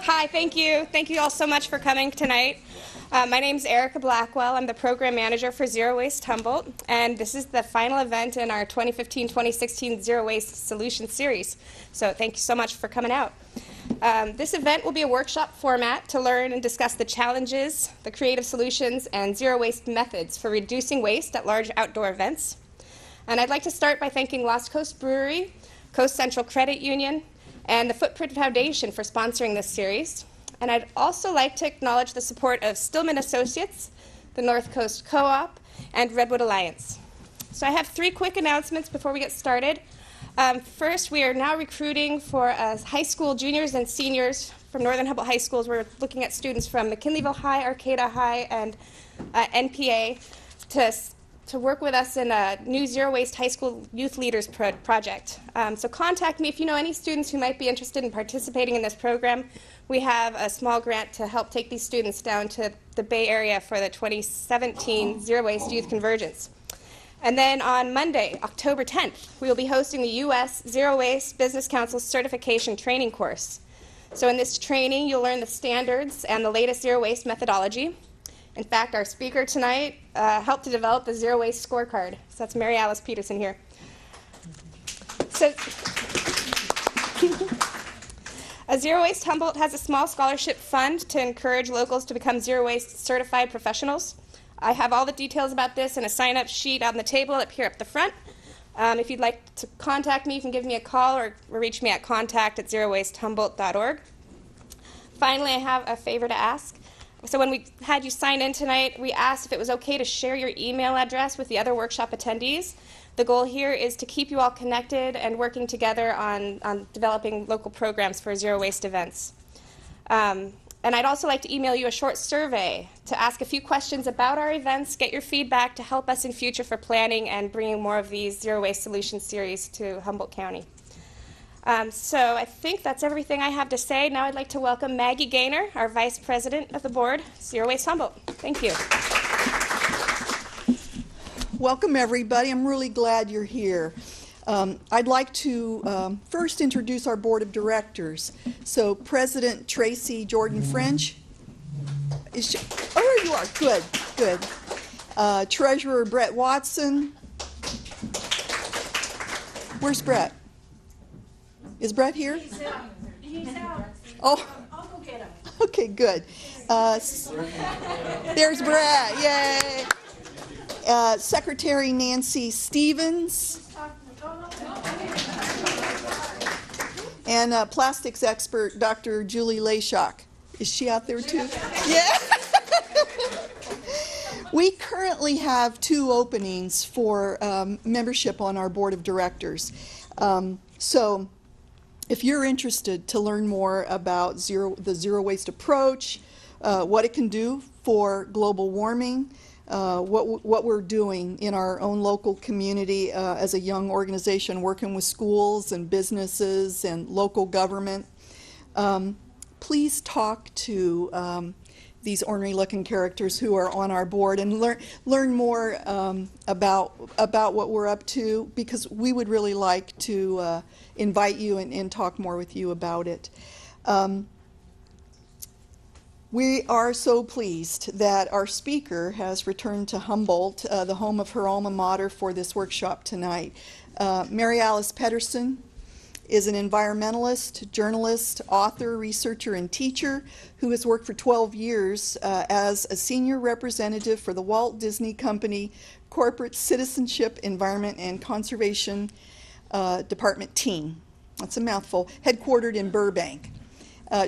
Hi, thank you. Thank you all so much for coming tonight. My name is Erica Blackwell. I'm the program manager for Zero Waste Humboldt, and this is the final event in our 2015-2016 Zero Waste Solutions Series. So thank you so much for coming out. This event will be a workshop format to learn and discuss the challenges, the creative solutions, and zero waste methods for reducing waste at large outdoor events. And I'd like to start by thanking Lost Coast Brewery, Coast Central Credit Union, and the Footprint Foundation for sponsoring this series. And I'd also like to acknowledge the support of Stillman Associates, the North Coast Co-op, and Redwood Alliance. So I have 3 quick announcements before we get started. First, we are now recruiting for high school juniors and seniors from Northern Humboldt High Schools. We're looking at students from McKinleyville High, Arcata High, and NPA to work with us in a new Zero Waste High School Youth Leaders project. So contact me if you know any students who might be interested in participating in this program. We have a small grant to help take these students down to the Bay Area for the 2017 Zero Waste Youth Convergence. And then on Monday, October 10th, we will be hosting the U.S. Zero Waste Business Council Certification Training Course. So in this training, you'll learn the standards and the latest zero waste methodology. In fact, our speaker tonight helped to develop the Zero Waste Scorecard. So that's Mary Alice Peterson here. So, Zero Waste Humboldt has a small scholarship fund to encourage locals to become zero waste certified professionals. I have all the details about this in a sign-up sheet on the table up here up the front. If you'd like to contact me, you can give me a call or reach me at contact@zerowastehumboldt.org. Finally, I have a favor to ask. So when we had you sign in tonight, we asked if it was okay to share your email address with the other workshop attendees. The goal here is to keep you all connected and working together on developing local programs for zero waste events. And I'd also like to email you a short survey to ask a few questions about our events, get your feedback to help us in future for planning and bringing more of these zero waste solution series to Humboldt County. So I think that's everything I have to say. Now I'd like to welcome Maggie Gaynor, our Vice President of the Board, Zero Waste Humboldt. Thank you. Welcome, everybody. I'm really glad you're here. I'd like to first introduce our Board of Directors. So President Tracy Jordan French. Oh, there you are. Good, good. Treasurer Brett Watson. Where's Brett? Is Brett here? He's out. Oh. I'll go get him. Okay, good. There's Brett. Yay. Secretary Nancy Stevens. And plastics expert Dr. Julie Layshak. Is she out there too? Yeah. We currently have 2 openings for membership on our board of directors. So if you're interested to learn more about the zero waste approach, what it can do for global warming, what we're doing in our own local community as a young organization working with schools and businesses and local government, please talk to these ornery looking characters who are on our board and learn more about what we're up to, because we would really like to invite you and talk more with you about it. We are so pleased that our speaker has returned to Humboldt, the home of her alma mater, for this workshop tonight. Mary Alice Peterson is an environmentalist, journalist, author, researcher, and teacher who has worked for 12 years as a senior representative for the Walt Disney Company Corporate Citizenship, Environment, and Conservation Department team. That's a mouthful, headquartered in Burbank.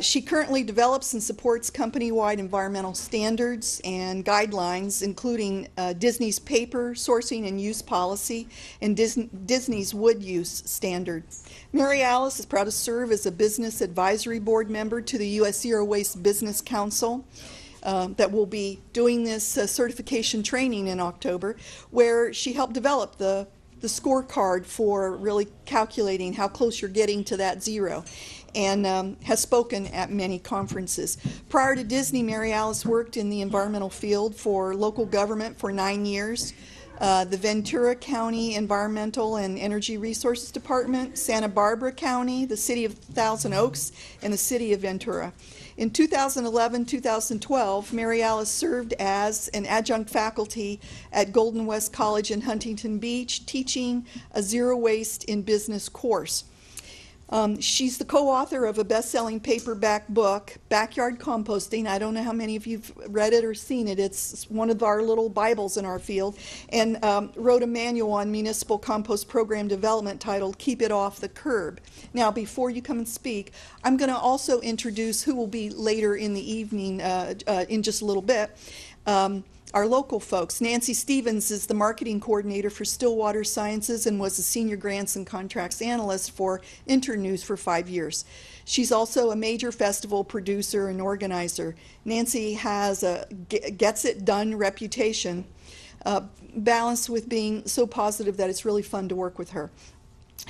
She currently develops and supports company-wide environmental standards and guidelines, including Disney's paper sourcing and use policy and Disney's wood use standard. Mary Alice is proud to serve as a business advisory board member to the U.S. Zero Waste Business Council that will be doing this certification training in October, where she helped develop the scorecard for really calculating how close you're getting to that zero, and has spoken at many conferences. Prior to Disney, Mary Alice worked in the environmental field for local government for 9 years. the Ventura County Environmental and Energy Resources Department, Santa Barbara County, the City of Thousand Oaks, and the City of Ventura. In 2011-2012, Mary Alice served as an adjunct faculty at Golden West College in Huntington Beach, teaching a zero waste in business course. She's the co-author of a best-selling paperback book, Backyard Composting. I don't know how many of you've read it or seen it. It's one of our little Bibles in our field. And wrote a manual on municipal compost program development titled Keep It Off the Curb. Now, before you come and speak, I'm going to also introduce who will be later in the evening in just a little bit. Our local folks. Nancy Stevens is the marketing coordinator for Stillwater Sciences and was a senior grants and contracts analyst for Internews for 5 years. She's also a major festival producer and organizer. Nancy has a gets it done reputation, balanced with being so positive that it's really fun to work with her.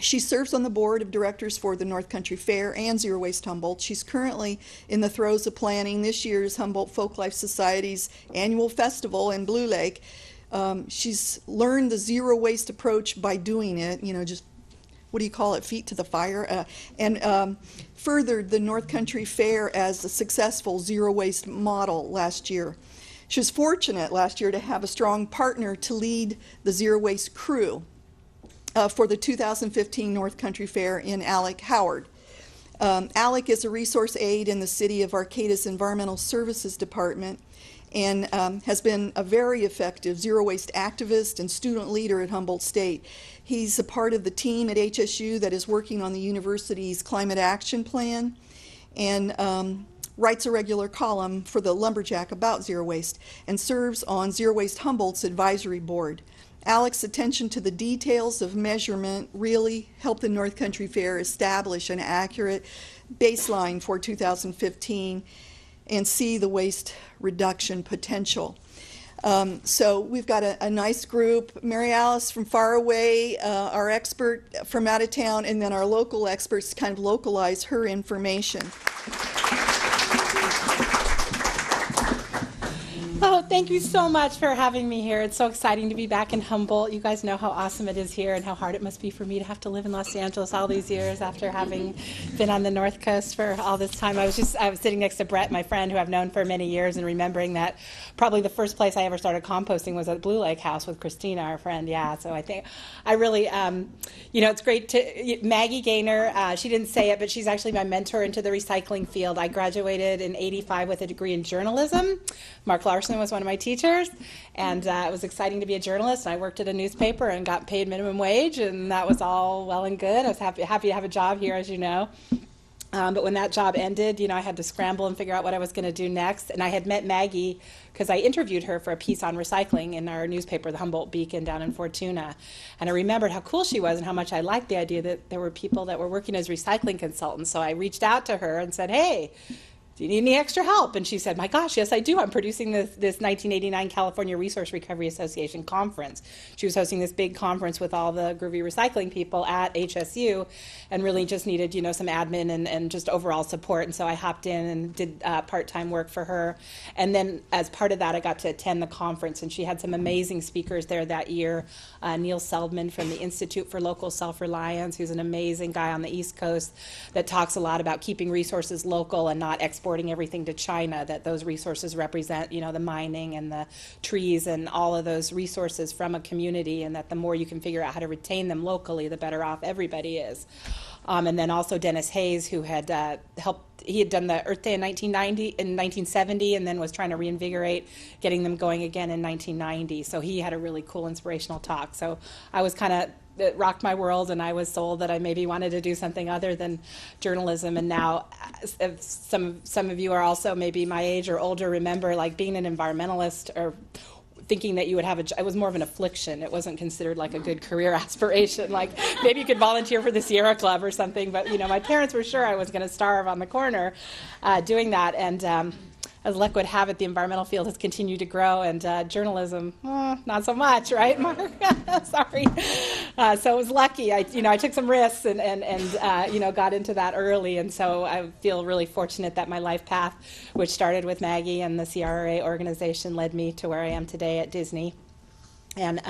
She serves on the board of directors for the North Country Fair and Zero Waste Humboldt. She's currently in the throes of planning this year's Humboldt Folklife Society's annual festival in Blue Lake. She's learned the zero waste approach by doing it, just, what do you call it, feet to the fire, and furthered the North Country Fair as a successful zero waste model last year. She was fortunate last year to have a strong partner to lead the zero waste crew for the 2015 North Country Fair in Alec Howard. Alec is a resource aide in the City of Arcata's Environmental Services Department and has been a very effective zero waste activist and student leader at Humboldt State. He's a part of the team at HSU that is working on the university's climate action plan and writes a regular column for the Lumberjack about zero waste and serves on Zero Waste Humboldt's advisory board. Alec's attention to the details of measurement really helped the North Country Fair establish an accurate baseline for 2015 and see the waste reduction potential. So we've got a nice group. Mary Alice from far away, our expert from out of town, and then our local experts kind of localize her information. Oh, thank you so much for having me here. It's so exciting to be back in Humboldt. You guys know how awesome it is here and how hard it must be for me to have to live in Los Angeles all these years after having been on the North Coast for all this time. I was sitting next to Brett, my friend, who I've known for many years, and remembering that probably the first place I ever started composting was at Blue Lake House with Christina, our friend. Yeah, so I think I really, it's great to, Maggie Gaynor, she didn't say it, but she's actually my mentor into the recycling field. I graduated in '85 with a degree in journalism. Mark Larson was one of my teachers, and it was exciting to be a journalist. I worked at a newspaper and got paid minimum wage, and that was all well and good. I was happy to have a job here, as you know. But when that job ended, I had to scramble and figure out what I was going to do next. And I had met Maggie because I interviewed her for a piece on recycling in our newspaper, the Humboldt Beacon, down in Fortuna. And I remembered how cool she was and how much I liked the idea that there were people that were working as recycling consultants. So I reached out to her and said, hey, do you need any extra help? And she said, my gosh, yes, I do. I'm producing this 1989 California Resource Recovery Association conference. She was hosting this big conference with all the groovy recycling people at HSU and really just needed, some admin and just overall support. And so I hopped in and did part-time work for her. And then as part of that, I got to attend the conference, and she had some amazing speakers there that year. Neil Seldman from the Institute for Local Self-Reliance, who's an amazing guy on the East Coast that talks a lot about keeping resources local and not exporting everything to China, that those resources represent, the mining and the trees and all of those resources from a community, and that the more you can figure out how to retain them locally, the better off everybody is. And then also Dennis Hayes, who had he had done the Earth Day in 1970, and then was trying to reinvigorate getting them going again in 1990. So he had a really cool inspirational talk. So I was it rocked my world, and I was sold that I maybe wanted to do something other than journalism. And now, if some of you are also maybe my age or older, remember like being an environmentalist or thinking that you would have it was more of an affliction. It wasn't considered like a good career aspiration. Like maybe you could volunteer for the Sierra Club or something. But my parents were sure I was going to starve on the corner doing that. And as luck would have it, the environmental field has continued to grow, and journalism, not so much, right, Mark? Sorry. So it was lucky. I took some risks and got into that early, and so I feel really fortunate that my life path, which started with Maggie and the CRA organization, led me to where I am today at Disney. And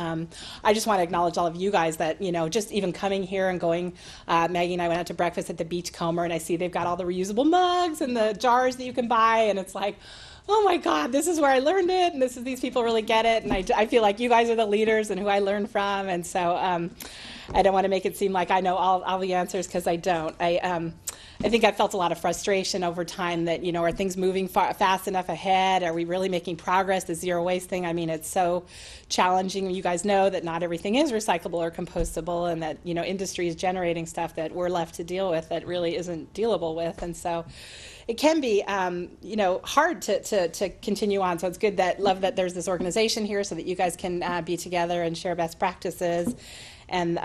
I just want to acknowledge all of you guys that, just even coming here and going, Maggie and I went out to breakfast at the Beachcomber, and I see they've got all the reusable mugs and the jars that you can buy, and it's like, oh my God, this is where I learned it, and these people really get it, and I feel like you guys are the leaders and who I learned from, and so I don't want to make it seem like I know all the answers, because I don't. I think I felt a lot of frustration over time that, are things moving fast enough ahead? Are we really making progress? The zero waste thing, I mean, it's so challenging. You guys know that not everything is recyclable or compostable, and that, industry is generating stuff that we're left to deal with that really isn't dealable with. And so it can be, hard to continue on. So it's good love that there's this organization here so that you guys can be together and share best practices and,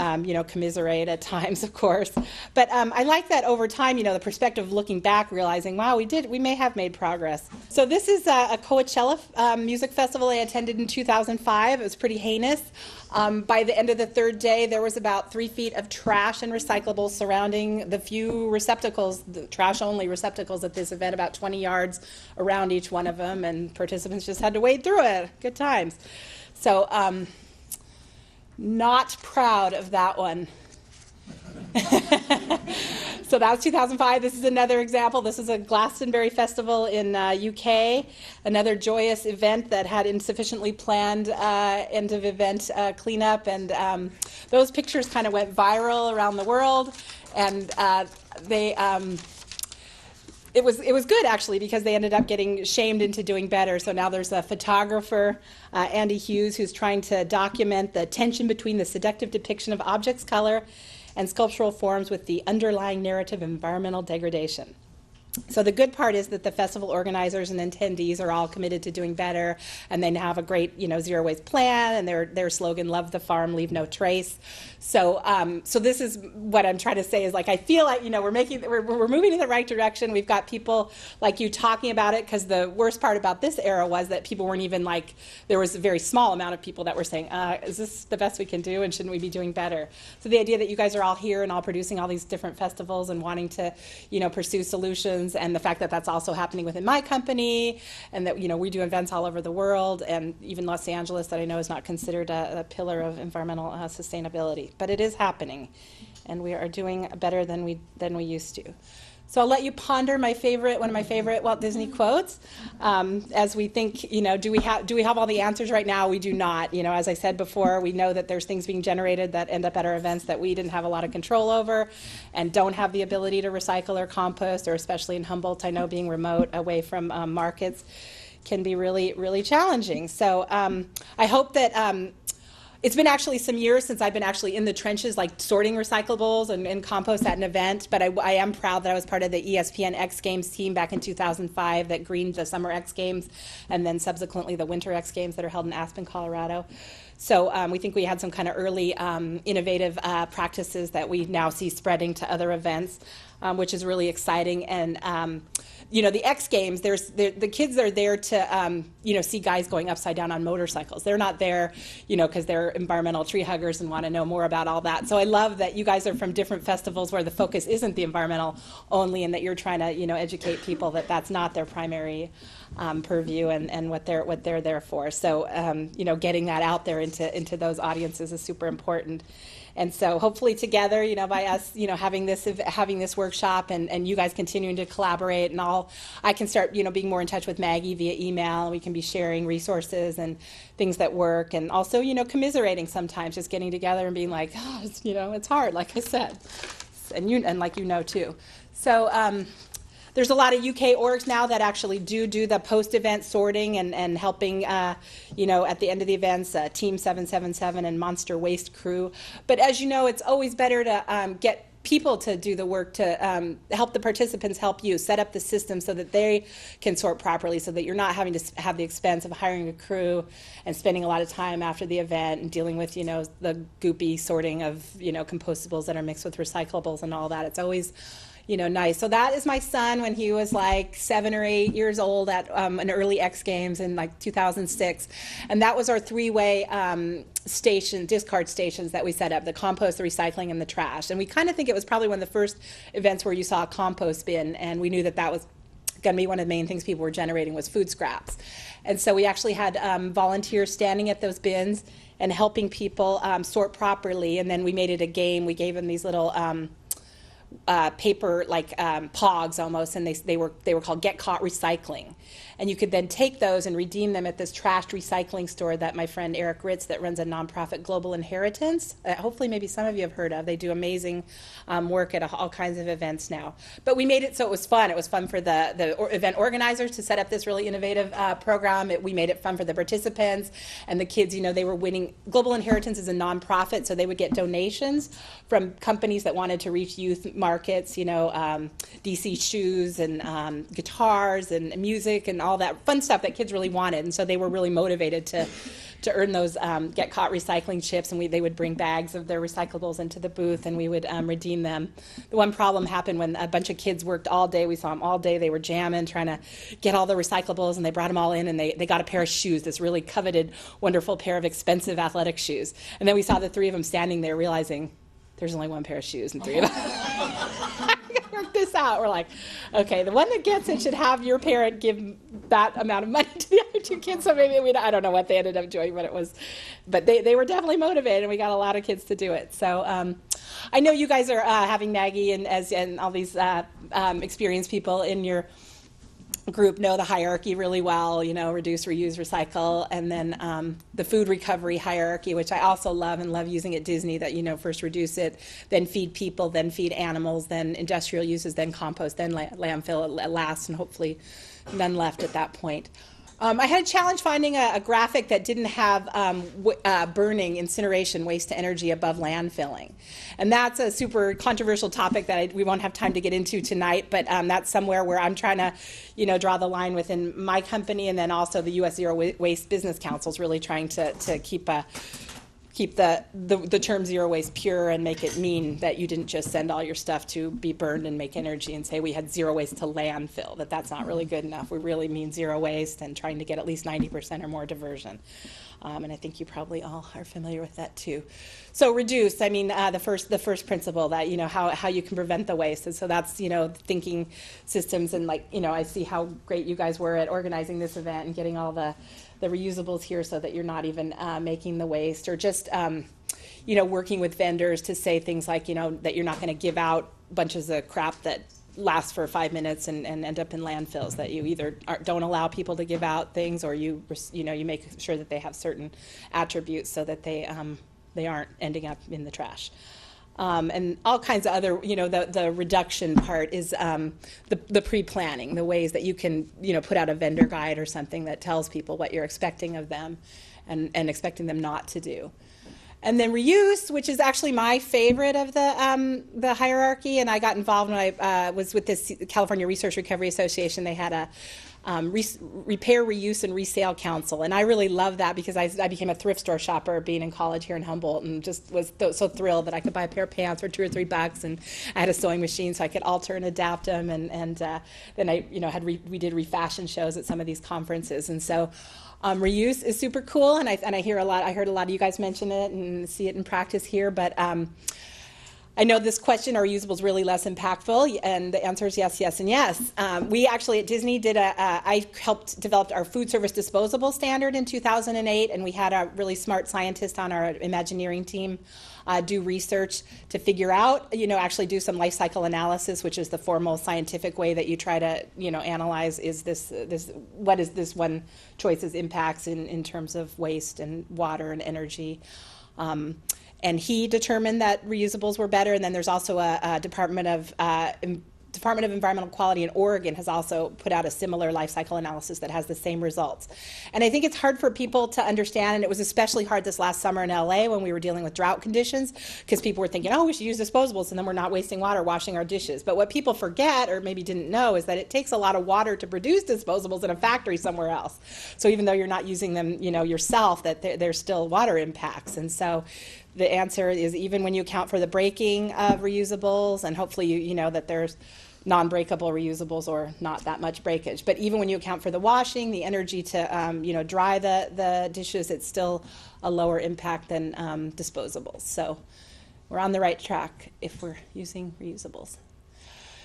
commiserate at times, of course. But I like that over time, the perspective of looking back, realizing, wow, we may have made progress. So this is a Coachella music festival I attended in 2005. It was pretty heinous. By the end of the third day, there was about 3 feet of trash and recyclables surrounding the few receptacles, the trash-only receptacles at this event, about 20 yards around each one of them, and participants just had to wade through it. Good times. So, not proud of that one. So that was 2005. This is another example. This is a Glastonbury festival in UK, another joyous event that had insufficiently planned end of event cleanup, and those pictures kind of went viral around the world, and it was good, actually, because they ended up getting shamed into doing better. So now there's a photographer, Andy Hughes, who's trying to document the tension between the seductive depiction of objects' color and sculptural forms with the underlying narrative of environmental degradation. So the good part is that the festival organizers and attendees are all committed to doing better, and they now have a great, zero waste plan, and their slogan, "Love the farm, leave no trace." So, so this is what I'm trying to say is, like, I feel like, we're moving in the right direction. We've got people like you talking about it, because the worst part about this era was that people weren't even there was a very small amount of people that were saying, is this the best we can do, and shouldn't we be doing better? So the idea that you guys are all here and all producing all these different festivals and wanting to, pursue solutions, and the fact that that's also happening within my company, and that we do events all over the world, and even Los Angeles, that I know is not considered a pillar of environmental sustainability, but it is happening, and we are doing better than we used to. So I'll let you ponder one of my favorite Walt Disney quotes, as we think, do we have all the answers right now? We do not. As I said before, we know that there's things being generated that end up at our events that we didn't have a lot of control over, and don't have the ability to recycle or compost, or especially in Humboldt, I know being remote away from markets can be really, really challenging. So I hope that it's been actually some years since I've been actually in the trenches, like sorting recyclables and compost at an event, but I am proud that I was part of the ESPN X Games team back in 2005 that greened the Summer X Games, and then subsequently the Winter X Games that are held in Aspen, Colorado. So we think we had some kind of early innovative practices that we now see spreading to other events, which is really exciting. And the X Games, the kids are there to see guys going upside down on motorcycles. They're not there, because they're environmental tree huggers and want to know more about all that. So I love that you guys are from different festivals where the focus isn't the environmental only, and that you're trying to educate people that that's not their primary purview and what they're there for. So getting that out there into those audiences is super important. And so hopefully together, by us, having this workshop and you guys continuing to collaborate, and I can start, being more in touch with Maggie via email, and we can be sharing resources and things that work, and also, commiserating sometimes, just getting together and being like, it's hard, like I said, and like too. So there's a lot of UK orgs now that actually do the post-event sorting and helping, at the end of the events, Team 777 and Monster Waste Crew. But as you know, it's always better to get people to do the work to help the participants help you set up the system so that they can sort properly, so that you're not having to have the expense of hiring a crew and spending a lot of time after the event and dealing with, the goopy sorting of, compostables that are mixed with recyclables and all that. It's always nice. So that is my son when he was like 7 or 8 years old at an early X Games in like 2006. And that was our three-way discard stations that we set up: the compost, the recycling, and the trash. And we kind of think it was probably one of the first events where you saw a compost bin, and we knew that was going to be one of the main things people were generating was food scraps. And so we actually had volunteers standing at those bins and helping people sort properly. And then we made it a game. We gave them these little paper pogs almost, and they were called Get Caught Recycling. And you could then take those and redeem them at this trash recycling store that my friend Eric Ritz, that runs a nonprofit, Global Inheritance, hopefully maybe some of you have heard of. They do amazing work at all kinds of events now. But we made it so it was fun. It was fun for the event organizers to set up this really innovative program. We made it fun for the participants and the kids. They were winning. Global Inheritance is a nonprofit, so they would get donations from companies that wanted to reach youth markets, DC shoes and guitars and music and all that fun stuff that kids really wanted. And so they were really motivated to earn those Get Caught Recycling chips, and they would bring bags of their recyclables into the booth, and we would redeem them. The one problem happened when a bunch of kids worked all day. We saw them all day. They were jamming, trying to get all the recyclables, and they brought them all in, and they got a pair of shoes, this really coveted, wonderful pair of expensive athletic shoes. And then we saw the three of them standing there realizing there's only one pair of shoes and three of them. Work this out. We're like, okay, the one that gets it should have your parent give that amount of money to the other two kids. So maybe I don't know what they ended up doing, but they were definitely motivated, and we got a lot of kids to do it. So I know you guys are having Maggie and all these experienced people in your group know the hierarchy really well, reduce, reuse, recycle, and then the food recovery hierarchy, which I also love and love using at Disney, that, first reduce it, then feed people, then feed animals, then industrial uses, then compost, then landfill at last, and hopefully none left at that point. I had a challenge finding a graphic that didn't have burning, incineration, waste to energy above landfilling. And that's a super controversial topic that we won't have time to get into tonight, but that's somewhere where I'm trying to, draw the line within my company, and then also the U.S. Zero Waste Business Council is really trying to keep the term zero waste pure and make it mean that you didn't just send all your stuff to be burned and make energy, and say we had zero waste to landfill, that's not really good enough. We really mean zero waste and trying to get at least 90% or more diversion. And I think you probably all are familiar with that too. So reduce, the first principle that, how you can prevent the waste. And so that's, thinking systems, and I see how great you guys were at organizing this event and getting all the reusables here so that you're not even making the waste, or just, working with vendors to say things like, that you're not going to give out bunches of crap that last for 5 minutes and end up in landfills, that you either don't allow people to give out things, or you make sure that they have certain attributes so that they aren't ending up in the trash. And all kinds of other, the reduction part is the pre-planning, the ways that you can, put out a vendor guide or something that tells people what you're expecting of them and expecting them not to do. And then reuse, which is actually my favorite of the hierarchy, and I got involved when I was with this California Research Recovery Association. They had a repair, reuse, and resale council, and I really love that because I became a thrift store shopper being in college here in Humboldt, and just was so thrilled that I could buy a pair of pants for $2 or $3, and I had a sewing machine so I could alter and adapt them, and then I we did refashion shows at some of these conferences, and so. Reuse is super cool, and I heard a lot of you guys mention it and see it in practice here, but I know this question, are reusables really less impactful? And the answer is yes, yes, and yes. We actually at Disney I helped develop our food service disposable standard in 2008, and we had a really smart scientist on our Imagineering team do research to figure out, actually do some life cycle analysis, which is the formal scientific way that you try to, analyze what is this one choice's impacts in terms of waste and water and energy. And he determined that reusables were better. And then there's also a Department of Environmental Quality in Oregon has also put out a similar life cycle analysis that has the same results. And I think it's hard for people to understand, and it was especially hard this last summer in LA when we were dealing with drought conditions, because people were thinking, oh, we should use disposables, and then we're not wasting water washing our dishes. But what people forget, or maybe didn't know, is that it takes a lot of water to produce disposables in a factory somewhere else. So even though you're not using them, yourself, that there's still water impacts. And so the answer is, even when you account for the breaking of reusables, and hopefully you know that there's non-breakable reusables or not that much breakage, but even when you account for the washing, the energy to dry the dishes, it's still a lower impact than disposables. So we're on the right track if we're using reusables.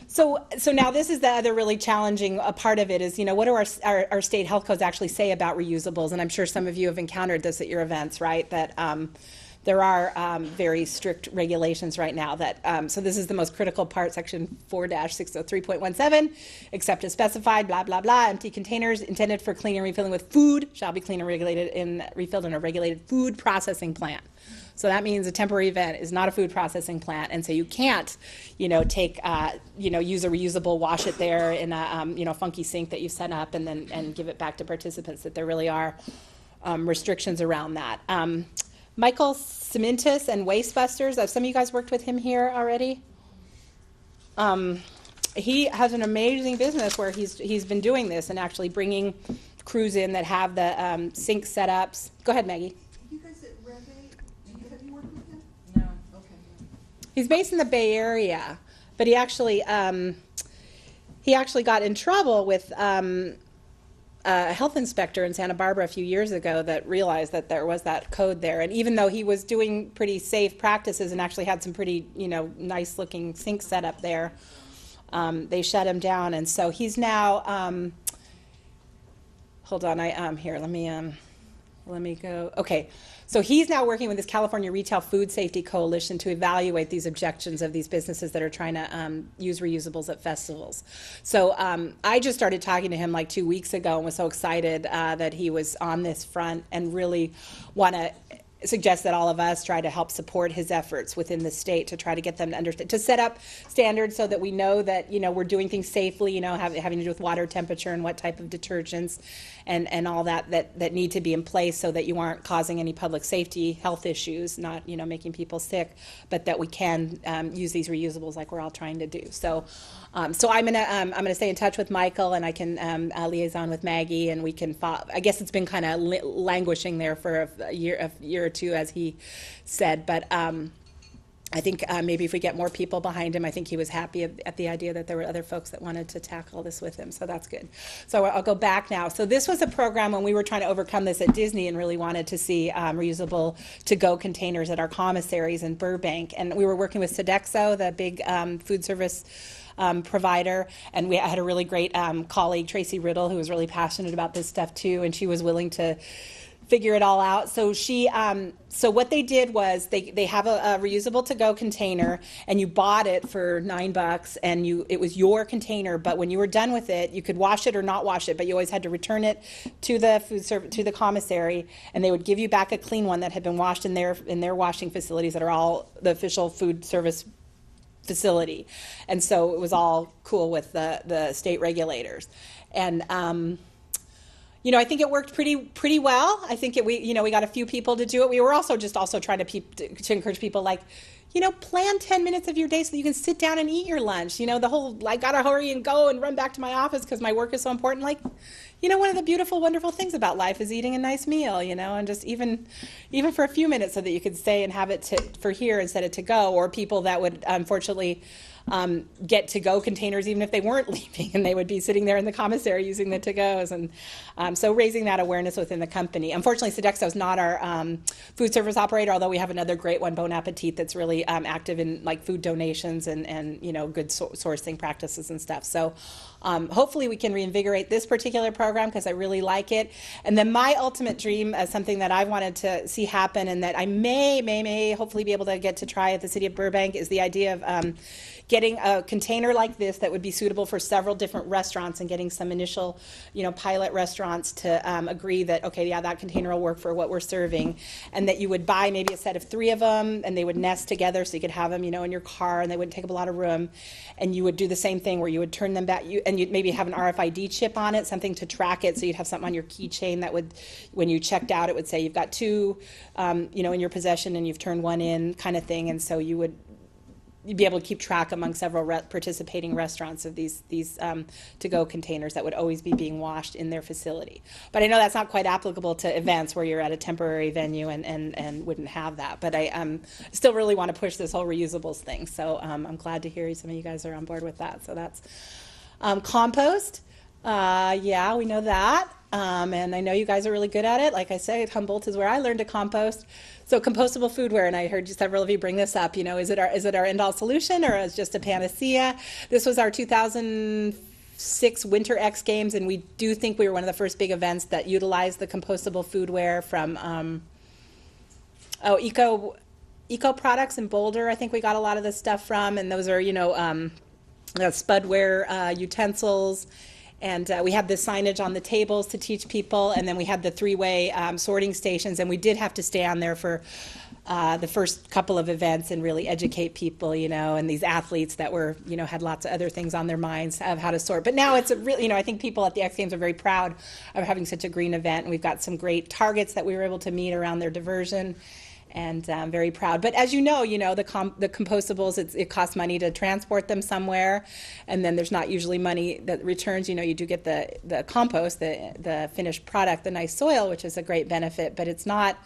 So now this is the other really challenging part of it is, what do our state health codes actually say about reusables? And I'm sure some of you have encountered this at your events, right? That there are very strict regulations right now that, so this is the most critical part, section 4-603.17, except as specified, blah, blah, blah, empty containers intended for cleaning and refilling with food shall be cleaned and refilled in a regulated food processing plant. So that means a temporary event is not a food processing plant, and so you can't, take, use a reusable, wash it there in a, funky sink that you set up, and give it back to participants. That there really are restrictions around that. Michael Cementis and Wastebusters. Have some of you guys worked with him here already? He has an amazing business where he's been doing this and actually bringing crews in that have the sink setups. Go ahead, Maggie. You guys at Rev 8, have you worked with him? No. Okay. He's based in the Bay Area, but he actually got in trouble with a health inspector in Santa Barbara a few years ago that realized that there was that code there. And even though he was doing pretty safe practices and actually had some pretty, nice looking sink set up there, they shut him down. And so he's now, hold on, here, let me go. Okay, so he's now working with this California Retail Food Safety Coalition to evaluate these objections of these businesses that are trying to use reusables at festivals. So I just started talking to him like 2 weeks ago and was so excited that he was on this front, and really want to suggest that all of us try to help support his efforts within the state to try to get them to understand, to set up standards so that we know that, we're doing things safely, having to do with water temperature and what type of detergents and all that need to be in place so that you aren't causing any public safety health issues, not, making people sick, but that we can use these reusables like we're all trying to do. So I'm gonna stay in touch with Michael, and I can liaison with Maggie, and we can. I guess it's been kind of languishing there for a year or two, as he said. But I think maybe if we get more people behind him, I think he was happy at the idea that there were other folks that wanted to tackle this with him. So that's good. So I'll go back now. So this was a program when we were trying to overcome this at Disney and really wanted to see reusable to-go containers at our commissaries in Burbank. And we were working with Sodexo, the big food service provider, and I had a really great colleague, Tracy Riddle, who was really passionate about this stuff too, and she was willing to figure it all out. So so what they did was they have a reusable to-go container, and you bought it for $9, and it was your container. But when you were done with it, you could wash it or not wash it, but you always had to return it to the commissary, and they would give you back a clean one that had been washed in their washing facilities that are all the official food service facility. And so it was all cool with the state regulators. And I think it worked pretty well. I think we got a few people to do it. We were also trying to encourage people, like, plan 10 minutes of your day so that you can sit down and eat your lunch. The whole, I gotta hurry and go and run back to my office because my work is so important. Like, one of the beautiful, wonderful things about life is eating a nice meal, and just even for a few minutes so that you could stay and have it for here instead of to go, or people that would unfortunately get to-go containers even if they weren't leaving, and they would be sitting there in the commissary using the to-goes, and so raising that awareness within the company. Unfortunately, Sodexo is not our food service operator, although we have another great one, Bon Appetit, that's really active in like food donations and good sourcing practices and stuff. So hopefully we can reinvigorate this particular program because I really like it. And then my ultimate dream, as something that I wanted to see happen and that I may hopefully be able to get to try at the City of Burbank, is the idea of getting a container like this that would be suitable for several different restaurants, and getting some initial, pilot restaurants to agree that, okay, yeah, that container will work for what we're serving, and that you would buy maybe a set of 3 of them, and they would nest together so you could have them, in your car, and they wouldn't take up a lot of room, and you would do the same thing where you would turn them back, and you'd maybe have an RFID chip on it, something to track it, so you'd have something on your keychain that would, when you checked out, it would say you've got 2, in your possession, and you've turned 1 in, kind of thing, and so you'd be able to keep track among several participating restaurants of these to-go containers that would always be being washed in their facility. But I know that's not quite applicable to events where you're at a temporary venue and wouldn't have that. But I still really want to push this whole reusables thing. So I'm glad to hear some of you guys are on board with that. So that's compost. Yeah, we know that. and I know you guys are really good at it. Like I said, Humboldt is where I learned to compost. So compostable foodware, and I heard several of you bring this up. Is it our end-all solution, or is it just a panacea? This was our 2006 Winter X Games, and we do think we were one of the first big events that utilized the compostable foodware from Eco Products in Boulder. I think we got a lot of this stuff from, and those are spudware utensils. And we had the signage on the tables to teach people, and then we had the three-way sorting stations, and we did have to stay on there for the first couple of events and really educate people, and these athletes that were, had lots of other things on their minds of how to sort. But now it's a really, I think people at the X Games are very proud of having such a green event, and we've got some great targets that we were able to meet around their diversion. And I'm very proud. But as you know, the compostables, it costs money to transport them somewhere, and then there's not usually money that returns. You do get the compost, the finished product, the nice soil, which is a great benefit, but it's not,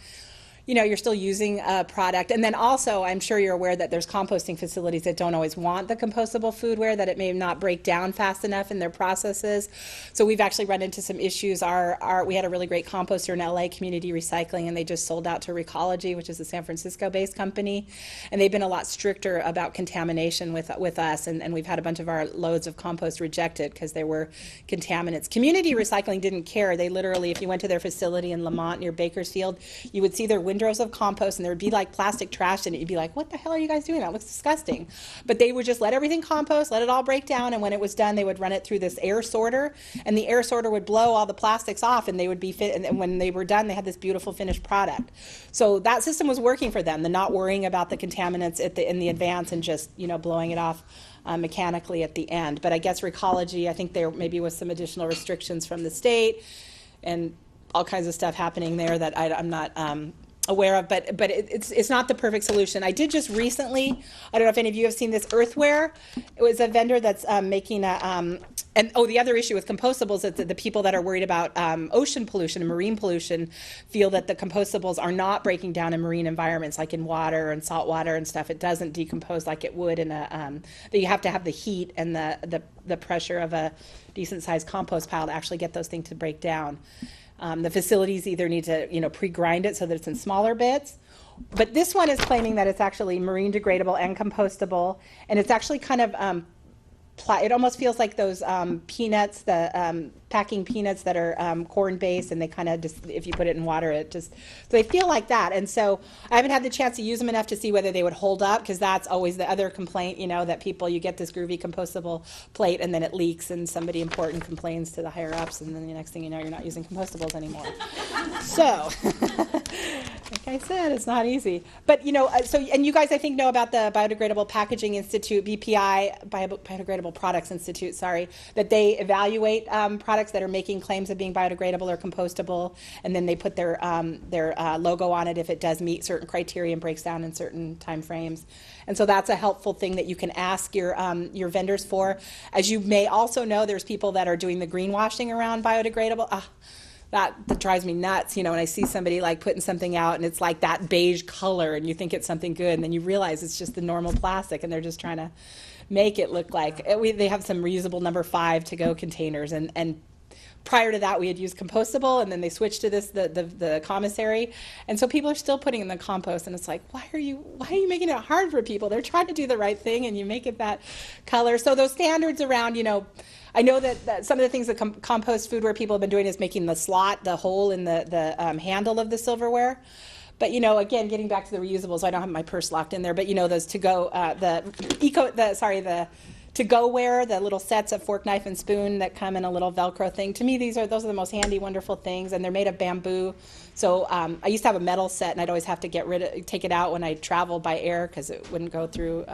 you're still using a product. And then also, I'm sure you're aware that there's composting facilities that don't always want the compostable foodware, that it may not break down fast enough in their processes. So we've actually run into some issues. We had a really great composter in LA, Community Recycling, and they just sold out to Recology, which is a San Francisco-based company. And they've been a lot stricter about contamination with us, and we've had a bunch of our loads of compost rejected because there were contaminants. Community Recycling didn't care. They literally, if you went to their facility in Lamont near Bakersfield, you would see their windrows of compost, and there would be like plastic trash in it. You'd be like, what the hell are you guys doing? That looks disgusting. But they would just let everything compost, let it all break down, and when it was done, they would run it through this air sorter, and the air sorter would blow all the plastics off, and they would be fit. And when they were done, they had this beautiful finished product. So that system was working for them, the not worrying about the contaminants in the advance and just blowing it off mechanically at the end. But I guess Recology, I think there maybe was some additional restrictions from the state, and all kinds of stuff happening there that I'm not aware of, but it's not the perfect solution. I did just recently, I don't know if any of you have seen this, Earthware. It was a vendor that's making the other issue with compostables is that the people that are worried about ocean pollution and marine pollution feel that the compostables are not breaking down in marine environments, like in water and salt water and stuff. It doesn't decompose like it would in that you have to have the heat and the pressure of a decent sized compost pile to actually get those things to break down. The facilities either need to, pre-grind it so that it's in smaller bits. But this one is claiming that it's actually marine degradable and compostable, and it's actually kind of it almost feels like those peanuts, the packing peanuts that are corn-based, and they kind of just, if you put it in water, it just, so they feel like that. And so I haven't had the chance to use them enough to see whether they would hold up, because that's always the other complaint, that you get this groovy compostable plate and then it leaks and somebody important complains to the higher ups, and then the next thing you know, you're not using compostables anymore. So, like I said, it's not easy. But, and you guys, I think, know about the Biodegradable Packaging Institute, BPI, Biodegradable Products Institute, that they evaluate products that are making claims of being biodegradable or compostable, and then they put their logo on it if it does meet certain criteria and breaks down in certain time frames. And so that's a helpful thing that you can ask your vendors for. As you may also know, there's people that are doing the greenwashing around biodegradable. That drives me nuts, when I see somebody like putting something out and it's like that beige color and you think it's something good, and then you realize it's just the normal plastic and they're just trying to make it look like they have some reusable number 5 to-go containers, and prior to that we had used compostable, and then they switched to this the commissary, and so people are still putting in the compost, and it's like, why are you making it hard for people? They're trying to do the right thing and you make it that color. So those standards around, I know that some of the things that compost foodware people have been doing is making the hole in the handle of the silverware. But, again, getting back to the reusables, I don't have my purse locked in there, but, those to-go, the to-go-ware, the little sets of fork, knife, and spoon that come in a little Velcro thing. To me, those are the most handy, wonderful things, and they're made of bamboo. So I used to have a metal set, and I'd always have to take it out when I traveled by air because it wouldn't go through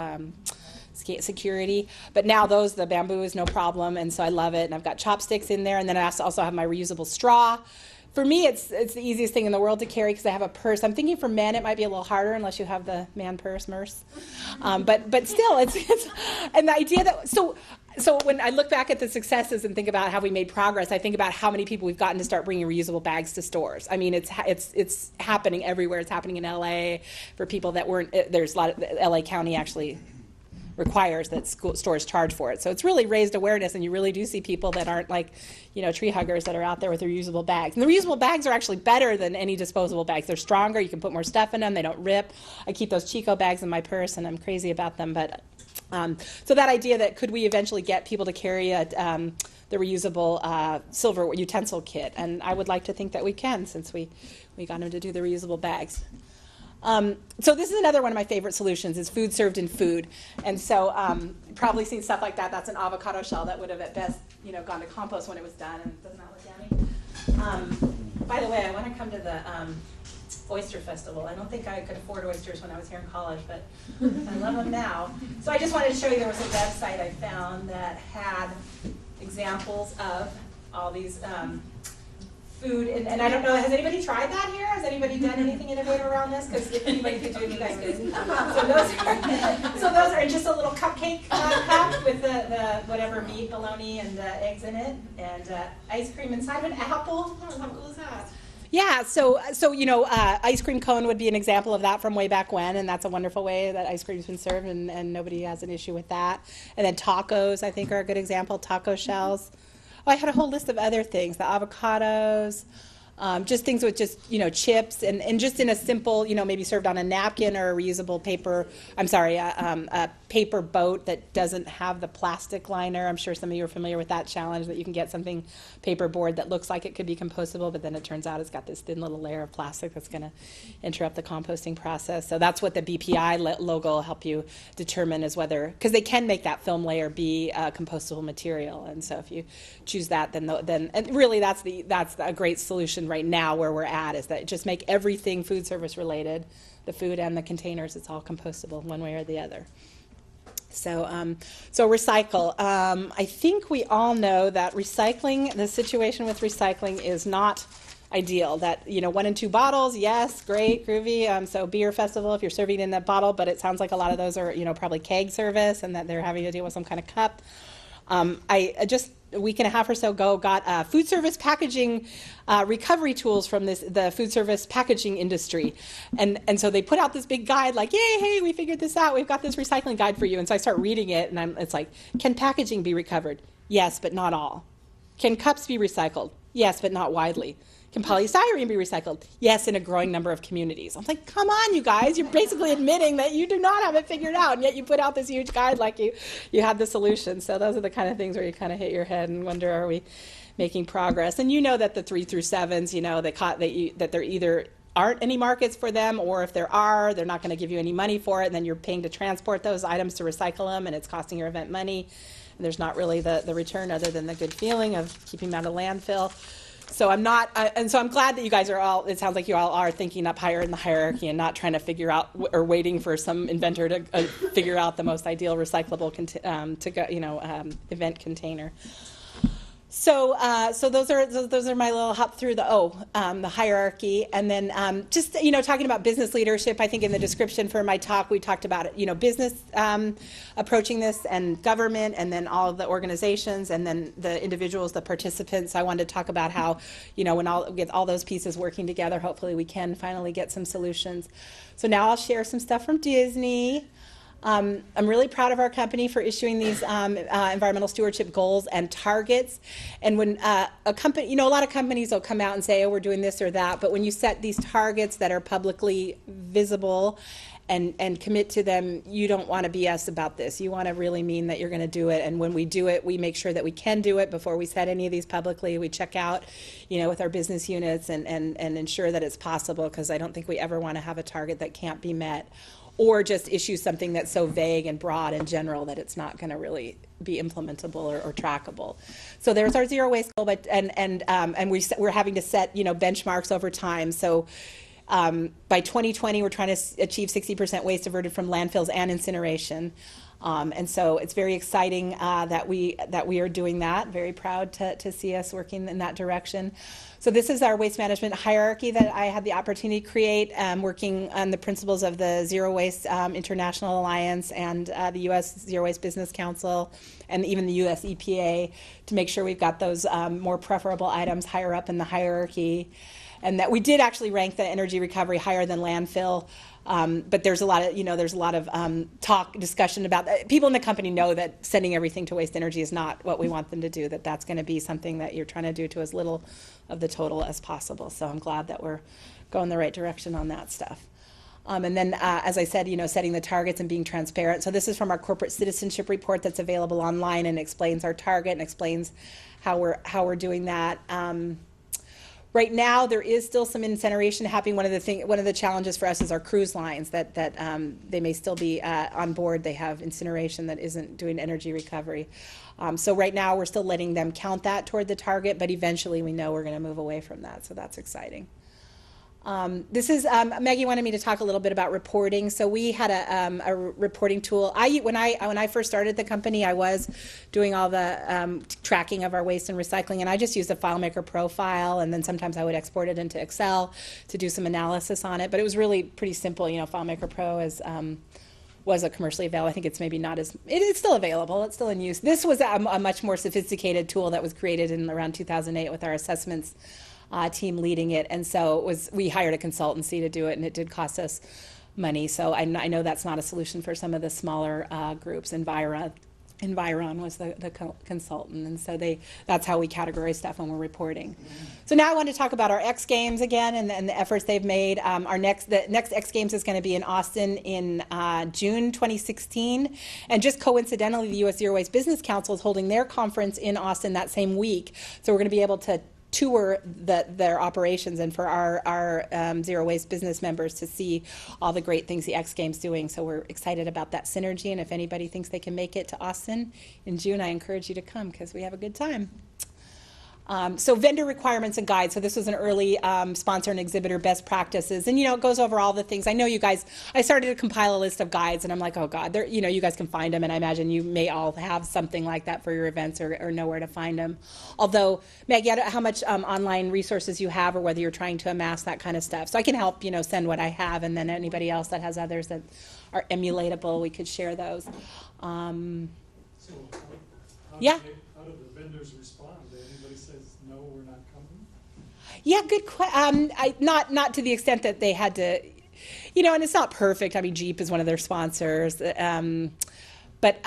security. But now the bamboo is no problem, and so I love it. And I've got chopsticks in there, and then I also have my reusable straw. For me, it's the easiest thing in the world to carry because I have a purse. I'm thinking for men it might be a little harder unless you have the man purse, MERS. But still, it's and the idea that so when I look back at the successes and think about how we made progress, I think about how many people we've gotten to start bringing reusable bags to stores. I mean, it's happening everywhere. It's happening in LA for people that weren't. There's a lot of LA County actually requires that stores charge for it. So it's really raised awareness, and you really do see people that aren't like, tree huggers that are out there with their reusable bags. And the reusable bags are actually better than any disposable bags. They're stronger. You can put more stuff in them. They don't rip. I keep those Chico bags in my purse, and I'm crazy about them. But so that idea that could we eventually get people to carry the reusable silver utensil kit, and I would like to think that we can, since we got them to do the reusable bags. So this is another one of my favorite solutions, is food served in food. And so probably seen stuff like that. That's an avocado shell that would have at best gone to compost when it was done, and doesn't that look yummy? By the way, I want to come to the Oyster Festival. I don't think I could afford oysters when I was here in college, but I love them now. So I just wanted to show you, there was a website I found that had examples of all these food, and I don't know, has anybody tried that here? Has anybody done anything innovative around this? Because if anybody could do it, you guys could. So those are just a little cupcake cup with the whatever meat, bologna, and eggs in it, and ice cream inside of an apple. How cool is that? Yeah, so ice cream cone would be an example of that from way back when, and that's a wonderful way that ice cream's been served, and nobody has an issue with that. And then tacos, I think, are a good example, taco shells. Oh, I had a whole list of other things, the avocados, just things with just, chips, and just in a simple, maybe served on a napkin or a reusable paper, a paper boat that doesn't have the plastic liner. I'm sure some of you are familiar with that challenge, that you can get something paperboard that looks like it could be compostable, but then it turns out it's got this thin little layer of plastic that's going to interrupt the composting process. So that's what the BPI logo will help you determine, is whether, because they can make that film layer be a compostable material, and so if you choose that, then and really that's a great solution right now where we're at, is that just make everything food service related, the food and the containers, it's all compostable one way or the other. So recycle. I think we all know that recycling, the situation with recycling is not ideal. That, 1 and 2 bottles, yes, great, groovy. So beer festival, if you're serving in that bottle, but it sounds like a lot of those are, probably keg service, and that they're having to deal with some kind of cup. I just a week and a half or so ago got food service packaging recovery tools from the food service packaging industry, and so they put out this big guide like, yay, hey, we figured this out, we've got this recycling guide for you. And so I start reading it, and it's like, can packaging be recovered? Yes, but not all. Can cups be recycled? Yes, but not widely. Can polystyrene be recycled? Yes, in a growing number of communities. I'm like, come on, you guys. You're basically admitting that you do not have it figured out, and yet you put out this huge guide like you had the solution. So those are the kind of things where you kind of hit your head and wonder, are we making progress? And that the 3 through 7s, that there either aren't any markets for them, or if there are, they're not going to give you any money for it, and then you're paying to transport those items to recycle them, and it's costing your event money. And there's not really the return other than the good feeling of keeping them out of landfill. So I'm not, and so I'm glad that you guys are all, it sounds like you all are thinking up higher in the hierarchy and not trying to figure out or waiting for some inventor to figure out the most ideal recyclable event container. So those are my little hop through the hierarchy, and then just talking about business leadership. I think in the description for my talk we talked about it, business approaching this, and government, and then all of the organizations, and then the individuals, the participants. I wanted to talk about how when with all those pieces working together, hopefully we can finally get some solutions. So now I'll share some stuff from Disney. I'm really proud of our company for issuing these environmental stewardship goals and targets. And when a company, a lot of companies will come out and say, oh, we're doing this or that, but when you set these targets that are publicly visible and commit to them, you don't want to BS about this. You want to really mean that you're going to do it. And when we do it, we make sure that we can do it before we set any of these publicly. We check out, with our business units and ensure that it's possible, because I don't think we ever want to have a target that can't be met, or just issue something that's so vague and broad and general that it's not going to really be implementable or trackable. So there's our zero waste goal, but we're having to set benchmarks over time. So by 2020, we're trying to achieve 60% waste averted from landfills and incineration. And so it's very exciting that we are doing that. Very proud to see us working in that direction. So this is our waste management hierarchy that I had the opportunity to create, working on the principles of the Zero Waste International Alliance and the U.S. Zero Waste Business Council, and even the U.S. EPA, to make sure we've got those more preferable items higher up in the hierarchy. And that we did actually rank the energy recovery higher than landfill But there's a lot of talk, discussion about that. People in the company know that sending everything to waste energy is not what we want them to do, that's going to be something that you're trying to do to as little of the total as possible. So I'm glad that we're going the right direction on that stuff. And then, as I said, setting the targets and being transparent. So this is from our corporate citizenship report that's available online and explains our target and explains how we're doing that. Right now, there is still some incineration happening. One of the challenges for us is our cruise lines that they may still be on board. They have incineration that isn't doing energy recovery. So right now, we're still letting them count that toward the target, but eventually we know we're going to move away from that. So that's exciting. This is Maggie wanted me to talk a little bit about reporting. So we had a reporting tool. When I first started the company, I was doing all the tracking of our waste and recycling, and I just used a FileMaker Pro file, and then sometimes I would export it into Excel to do some analysis on it. But it was really pretty simple. FileMaker Pro was a commercially available. I think it's maybe not as. It's still available. It's still in use. This was a much more sophisticated tool that was created in around 2008 with our assessments team leading it, and so we hired a consultancy to do it, and it did cost us money. So I know that's not a solution for some of the smaller groups. Environ was the consultant, and so that's how we categorize stuff when we're reporting. So now I want to talk about our X Games again and the efforts they've made. The next X Games is going to be in Austin in June 2016, and just coincidentally, the U.S. Zero Waste Business Council is holding their conference in Austin that same week. So we're going to be able to tour their operations, and for our zero waste business members to see all the great things the X Games doing. So we're excited about that synergy, and if anybody thinks they can make it to Austin in June, I encourage you to come because we have a good time. So vendor requirements and guides. So this was an early sponsor and exhibitor best practices, and it goes over all the things. I know you guys. I started to compile a list of guides, and I'm like, oh God, you guys can find them, and I imagine you may all have something like that for your events or know where to find them. Although, Maggie, I don't know how much online resources you have, or whether you're trying to amass that kind of stuff. So I can help, send what I have, and then anybody else that has others that are emulatable, we could share those. Yeah. How do the vendors respond? Anybody says no, we're not coming? Yeah, good question. Not to the extent that they had to, and it's not perfect. I mean, Jeep is one of their sponsors, but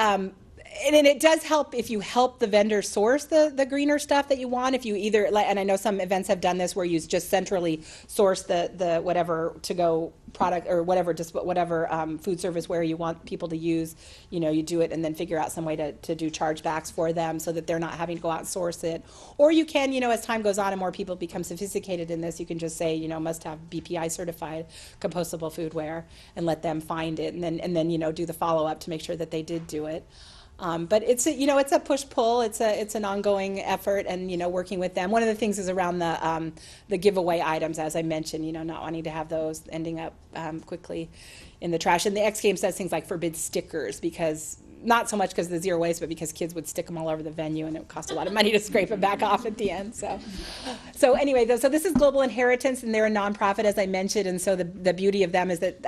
and it does help if you help the vendor source the greener stuff that you want. If you either, and I know some events have done this where you just centrally source the whatever to-go product or whatever food service where you want people to use, you do it and then figure out some way to do chargebacks for them so that they're not having to go out and source it. Or you can, as time goes on and more people become sophisticated in this, you can just say, must have BPI certified compostable foodware and let them find it, and then do the follow-up to make sure that they did do it. But it's a push-pull. It's an ongoing effort, and working with them. One of the things is around the giveaway items, as I mentioned. Not wanting to have those ending up quickly in the trash. And the X Games does things like forbid stickers, because not so much because of the zero waste, but because kids would stick them all over the venue, and it would cost a lot of money to scrape them back off at the end. So anyway, so this is Global Inheritance, and they're a nonprofit, as I mentioned. And so the beauty of them is that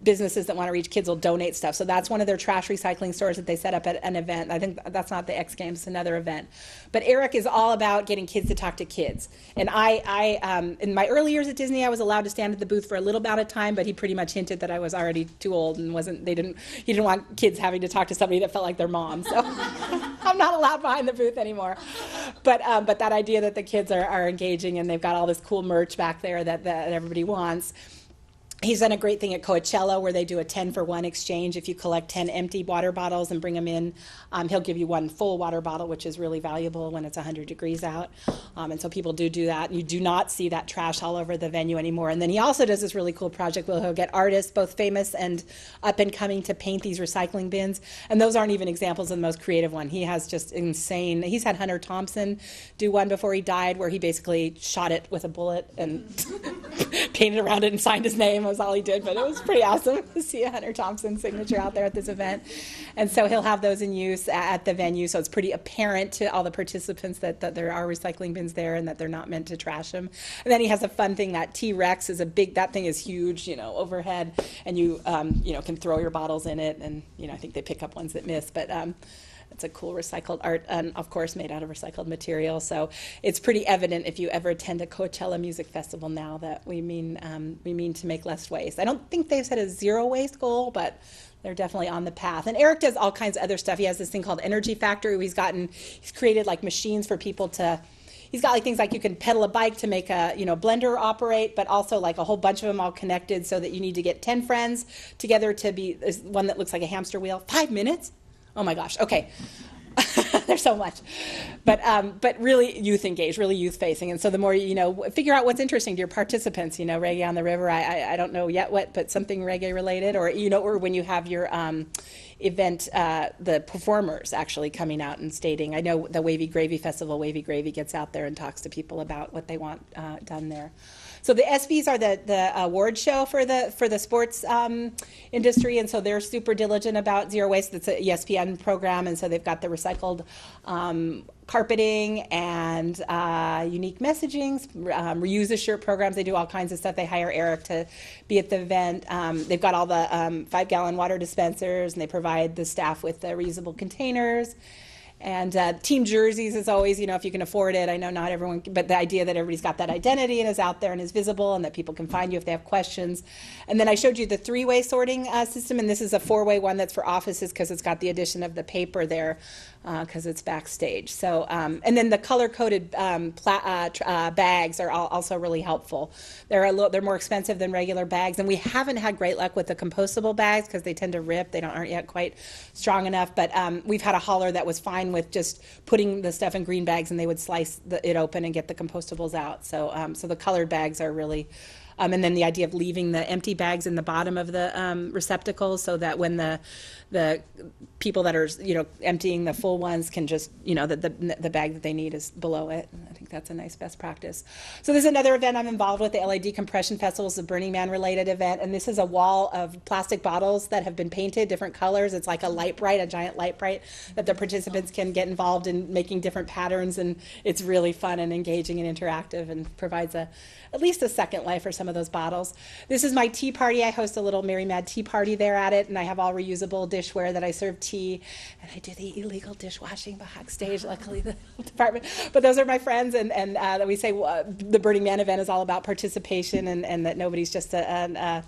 businesses that want to reach kids will donate stuff. So that's one of their trash recycling stores that they set up at an event. I think that's not the X Games, it's another event. But Eric is all about getting kids to talk to kids. And I in my early years at Disney, I was allowed to stand at the booth for a little amount of time, but he pretty much hinted that I was already too old and he didn't want kids having to talk to somebody that felt like their mom. So I'm not allowed behind the booth anymore. But that idea that the kids are engaging, and they've got all this cool merch back there that everybody wants. He's done a great thing at Coachella where they do a 10-for-1 exchange. If you collect 10 empty water bottles and bring them in, he'll give you one full water bottle, which is really valuable when it's 100 degrees out. And so people do that. You do not see that trash all over the venue anymore. And then he also does this really cool project where he'll get artists, both famous and up and coming, to paint these recycling bins. And those aren't even examples of the most creative one. He has just insane. He's had Hunter Thompson do one before he died where he basically shot it with a bullet and painted around it and signed his name. Was all he did, but it was pretty awesome to see a Hunter Thompson signature out there at this event. And so he'll have those in use at the venue, so it's pretty apparent to all the participants that there are recycling bins there and that they're not meant to trash them. And then he has a fun thing, that T-Rex is that thing is huge, overhead, and you can throw your bottles in it, and I think they pick up ones that miss, but It's a cool recycled art, and of course made out of recycled material. So it's pretty evident if you ever attend a Coachella Music Festival now that we mean to make less waste. I don't think they've set a zero waste goal, but they're definitely on the path. And Eric does all kinds of other stuff. He has this thing called Energy Factory where he's created like machines for people to, he's got like things like you can pedal a bike to make a blender operate, but also like a whole bunch of them all connected so that you need to get 10 friends together to be, there's one that looks like a hamster wheel. 5 minutes? Oh my gosh, okay. There's so much, but really youth engaged, really youth facing, and so the more figure out what's interesting to your participants. Reggae on the River. I don't know yet what, but something reggae related, or when you have your event, the performers actually coming out and stating. I know the Wavy Gravy Festival. Wavy Gravy gets out there and talks to people about what they want done there. So the ESPYs are the award show for the sports industry, and so they're super diligent about zero waste. It's an ESPN program, and so they've got the recycled carpeting and unique messagings, reuse the shirt programs. They do all kinds of stuff. They hire Eric to be at the event. They've got all the 5-gallon water dispensers, and they provide the staff with the reusable containers. And team jerseys is always, if you can afford it. I know not everyone, but the idea that everybody's got that identity and is out there and is visible and that people can find you if they have questions. And then I showed you the 3-way sorting system, and this is a 4-way one that's for offices because it's got the addition of the paper there because it's backstage. So, and then the color-coded bags are also really helpful. They're more expensive than regular bags, and we haven't had great luck with the compostable bags because they tend to rip. They aren't yet quite strong enough, but we've had a hauler that was fine with just putting the stuff in green bags, and they would slice it open and get the compostables out. So, so the colored bags are really, and then the idea of leaving the empty bags in the bottom of the receptacles, so that when the people that are emptying the full ones can just the bag that they need is below it. And I think that's a nice best practice. So there's another event I'm involved with. The LA Decompression Festival is a Burning Man related event, and this is a wall of plastic bottles that have been painted different colors. It's like a giant light bright that the participants can get involved in making different patterns, and it's really fun and engaging and interactive and provides at least a second life for some of those bottles. This is my tea party. I host a little Mary Mad tea party there at it, and I have all reusable dishware that I serve tea, and I do the illegal dishwashing backstage, luckily the department. But those are my friends, and we say the Burning Man event is all about participation, and that nobody's just a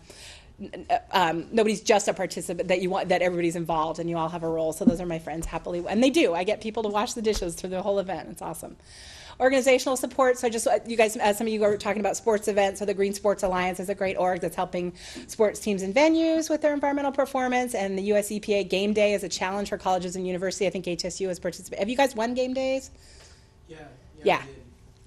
participant, that everybody's involved and you all have a role. So those are my friends happily, and they do. I get people to wash the dishes through the whole event. It's awesome. Organizational support. So just you guys, some of you are talking about sports events. So the Green Sports Alliance is a great org that's helping sports teams and venues with their environmental performance. And the US EPA Game Day is a challenge for colleges and universities. I think HSU has participated. Have you guys won game days? Yeah. Yeah.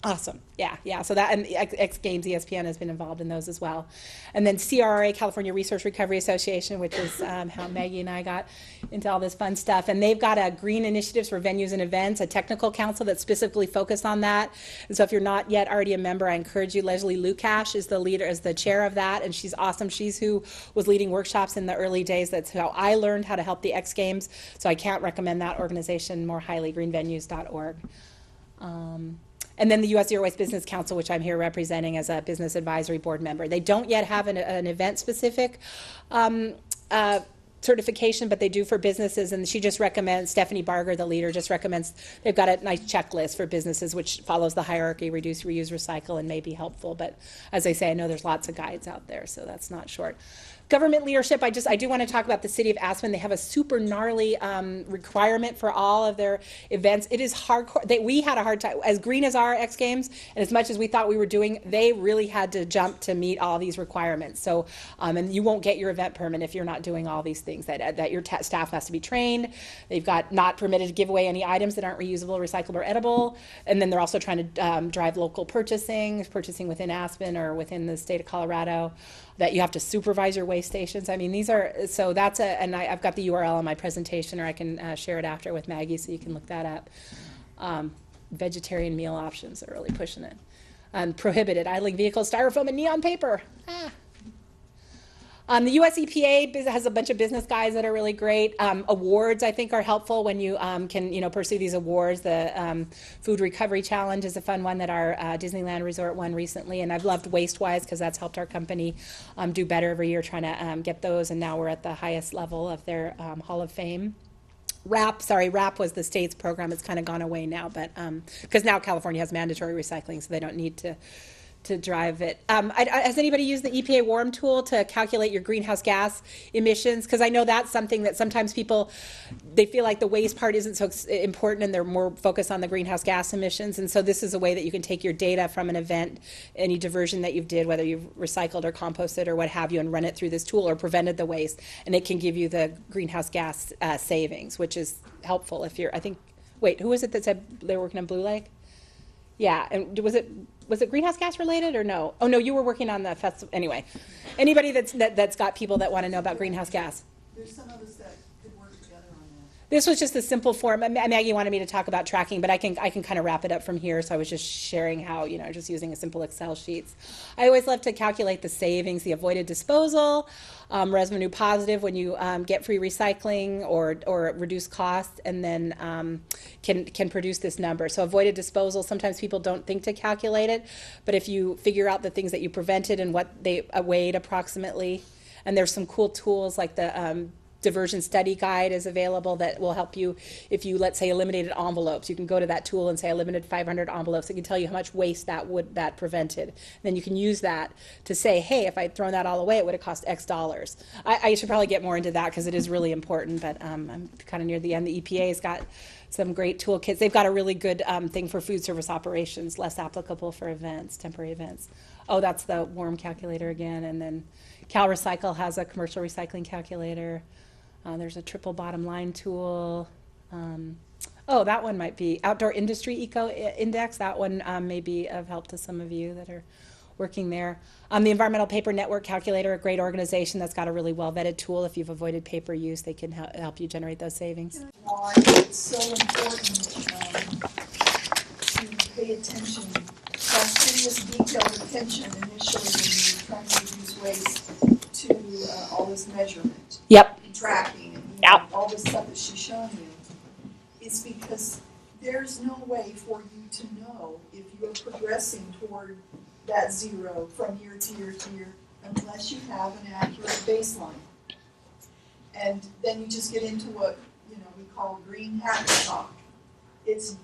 Awesome. Yeah. So that, and X Games, ESPN has been involved in those as well. And then CRA, California Resource Recovery Association, which is how Maggie and I got into all this fun stuff. And they've got a green initiatives for venues and events, a technical council that's specifically focused on that. And so if you're not yet already a member, I encourage you. Leslie Lukash is the chair of that, and she's awesome. She's who was leading workshops in the early days. That's how I learned how to help the X Games. So I can't recommend that organization more highly, greenvenues.org. And then the U.S. Zero Waste Business Council, which I'm here representing as a business advisory board member. They don't yet have an event-specific certification, but they do for businesses. And she just recommends, Stephanie Barger, the leader, just recommends, they've got a nice checklist for businesses which follows the hierarchy, reduce, reuse, recycle, and may be helpful. But as I say, I know there's lots of guides out there, so that's not short. Government leadership, I do want to talk about the city of Aspen. They have a super gnarly requirement for all of their events. It is hardcore. We had a hard time, as green as our X Games, and as much as we thought we were doing, they really had to jump to meet all these requirements. So, and you won't get your event permit if you're not doing all these things, that your staff has to be trained. They've got not permitted to give away any items that aren't reusable, recyclable, or edible. And then they're also trying to drive local purchasing within Aspen or within the state of Colorado, that you have to supervise your waste stations. I mean, these are, so that's and I've got the URL on my presentation, or I can share it after with Maggie so you can look that up. Vegetarian meal options are really pushing it. Prohibited idling vehicles, styrofoam, and neon paper. The US EPA has a bunch of business guides that are really great. Awards, I think, are helpful when you can pursue these awards. The Food Recovery Challenge is a fun one that our Disneyland Resort won recently, and I've loved WasteWise because that's helped our company do better every year trying to get those, and now we're at the highest level of their Hall of Fame. RAP was the state's program. It's kind of gone away now, but because now California has mandatory recycling, so they don't need to drive it. Has anybody used the EPA WARM tool to calculate your greenhouse gas emissions? Because I know that's something that sometimes people, they feel like the waste part isn't so important and they're more focused on the greenhouse gas emissions. And so this is a way that you can take your data from an event, any diversion that you've did, whether you've recycled or composted or what have you, and run it through this tool or prevented the waste. And it can give you the greenhouse gas savings, which is helpful if you're, I think, wait, who was it that said they were working on Blue Lake? Yeah, and was it greenhouse gas related or no? Oh no, you were working on the festival. Anyway, anybody that's got people that want to know about greenhouse gas. There's some of us that could work together on that. This was just a simple form. Maggie wanted me to talk about tracking, but I can kind of wrap it up from here. So I was just sharing how, just using a simple Excel sheets. I always love to calculate the savings, the avoided disposal, revenue positive when you get free recycling or reduce costs, and then can produce this number. So avoided disposal, sometimes people don't think to calculate it, but if you figure out the things that you prevented and what they weighed approximately, and there's some cool tools like the diversion study guide is available that will help you if you, let's say, eliminated envelopes. You can go to that tool and say I eliminated 500 envelopes. It can tell you how much waste that prevented. And then you can use that to say, hey, if I'd thrown that all away, it would have cost X dollars. I should probably get more into that because it is really important, but I'm kind of near the end. The EPA has got some great toolkits. They've got a really good thing for food service operations, less applicable for events, temporary events. Oh, that's the WARM calculator again. And then CalRecycle has a commercial recycling calculator. There's a triple bottom line tool. Oh, that one might be Outdoor Industry Eco Index. That one may be of help to some of you that are working there. The Environmental Paper Network Calculator, a great organization that's got a really well-vetted tool. If you've avoided paper use, they can help you generate those savings. Why it's so important to pay attention, that serious detailed attention initially when you're trying to reduce waste to all this measurement. Yep. And tracking and Yep. all this stuff that she's shown you is because there's no way for you to know if you're progressing toward that zero from year to year to year unless you have an accurate baseline. And then you just get into what we call green hat talk. It's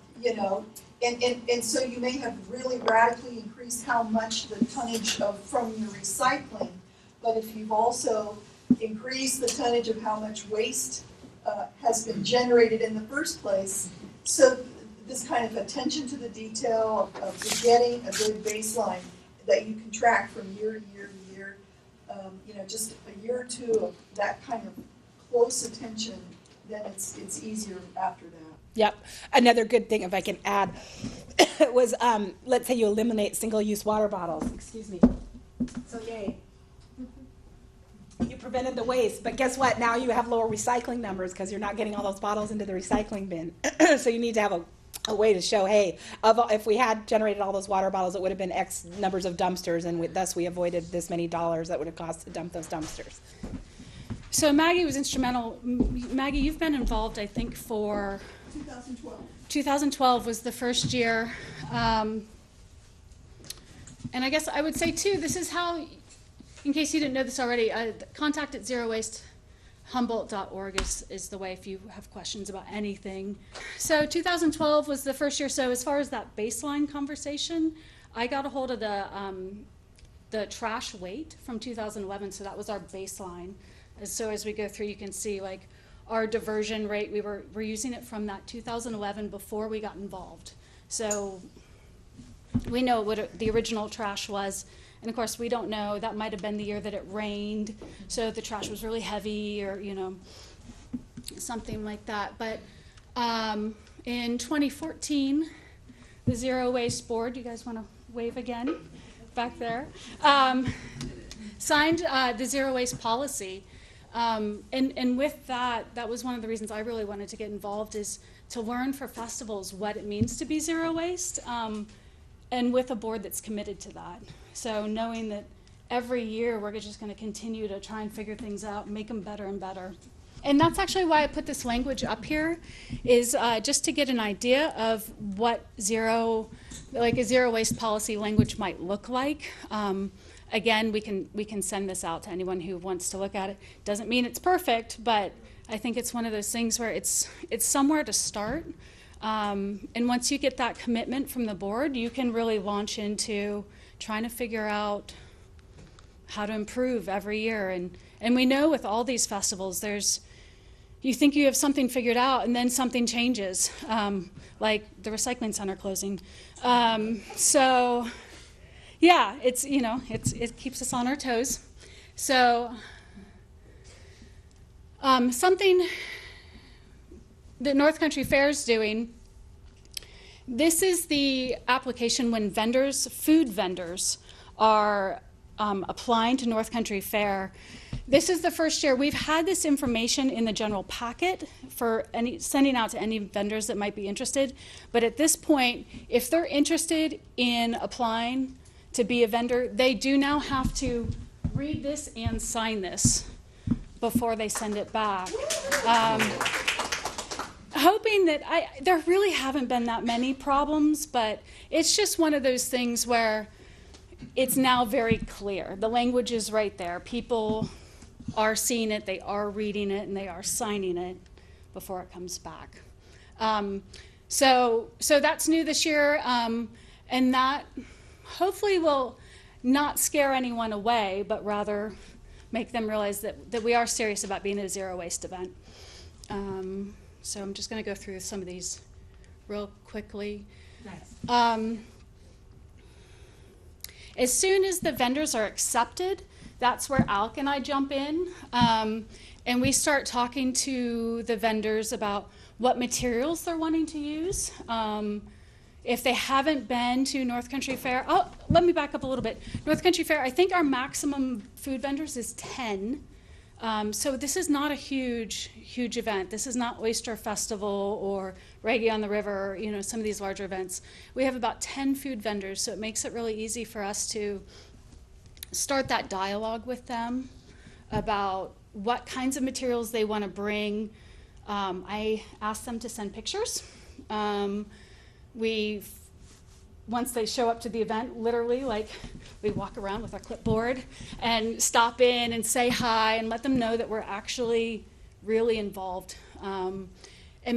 and so you may have really radically increased how much the tonnage from your recycling, but if you've also increased the tonnage of how much waste has been generated in the first place, so this kind of attention to the detail of getting a good baseline that you can track from year to year to year, just a year or two of that kind of close attention, then it's easier after that. Yep. Another good thing, if I can add, was let's say you eliminate single-use water bottles. Excuse me. So yay. You prevented the waste, but guess what? Now you have lower recycling numbers because you're not getting all those bottles into the recycling bin. So you need to have a way to show, hey, if we had generated all those water bottles, it would have been X numbers of dumpsters, and thus we avoided this many dollars that would have cost to dump those dumpsters. So Maggie was instrumental. Maggie, you've been involved, I think, for 2012. 2012 was the first year. And I guess I would say, too, this is how, in case you didn't know this already, contact at zerowastehumboldt.org is the way if you have questions about anything. So 2012 was the first year. So as far as that baseline conversation, I got a hold of the trash weight from 2011. So that was our baseline. So as we go through, you can see like our diversion rate. We're using it from that 2011 before we got involved. So we know what the original trash was. And of course, we don't know. That might have been the year that it rained, so the trash was really heavy, or something like that. But in 2014, the Zero Waste Board, you guys want to wave again back there, signed the Zero Waste policy. And with that was one of the reasons I really wanted to get involved, is to learn for festivals what it means to be zero waste, and with a board that's committed to that. So knowing that every year we're just going to continue to try and figure things out and make them better and better. And that's actually why I put this language up here, is just to get an idea of what a zero waste policy language might look like. again, we can send this out to anyone who wants to look at it. Doesn't mean it's perfect, but I think it's one of those things where it's somewhere to start. And once you get that commitment from the board, you can really launch into trying to figure out how to improve every year. And we know with all these festivals, you think you have something figured out, and then something changes, like the recycling center closing. So, yeah, it keeps us on our toes. So, something that North Country Fair is doing. This is the application when food vendors, are applying to North Country Fair. This is the first year. We've had this information in the general packet for sending out to any vendors that might be interested. But at this point, if they're interested in applying to be a vendor, they do now have to read this and sign this before they send it back. Hoping that there really haven't been that many problems, but it's just one of those things where it's now very clear. The language is right there. People are seeing it, they are reading it, and they are signing it before it comes back. So that's new this year, and that hopefully will not scare anyone away, but rather make them realize that we are serious about being a zero waste event. So I'm just going to go through some of these real quickly. Nice. As soon as the vendors are accepted, that's where Alec and I jump in, and we start talking to the vendors about what materials they're wanting to use. If they haven't been to North Country Fair, let me back up a little bit. North Country Fair, I think our maximum food vendors is 10. So this is not a huge event. This is not Oyster Festival or Reggae on the River, some of these larger events. We have about 10 food vendors, so it makes it really easy for us to start that dialogue with them about what kinds of materials they want to bring. I ask them to send pictures. Once they show up to the event, literally, we walk around with our clipboard and stop in and say hi and let them know that we're actually really involved. And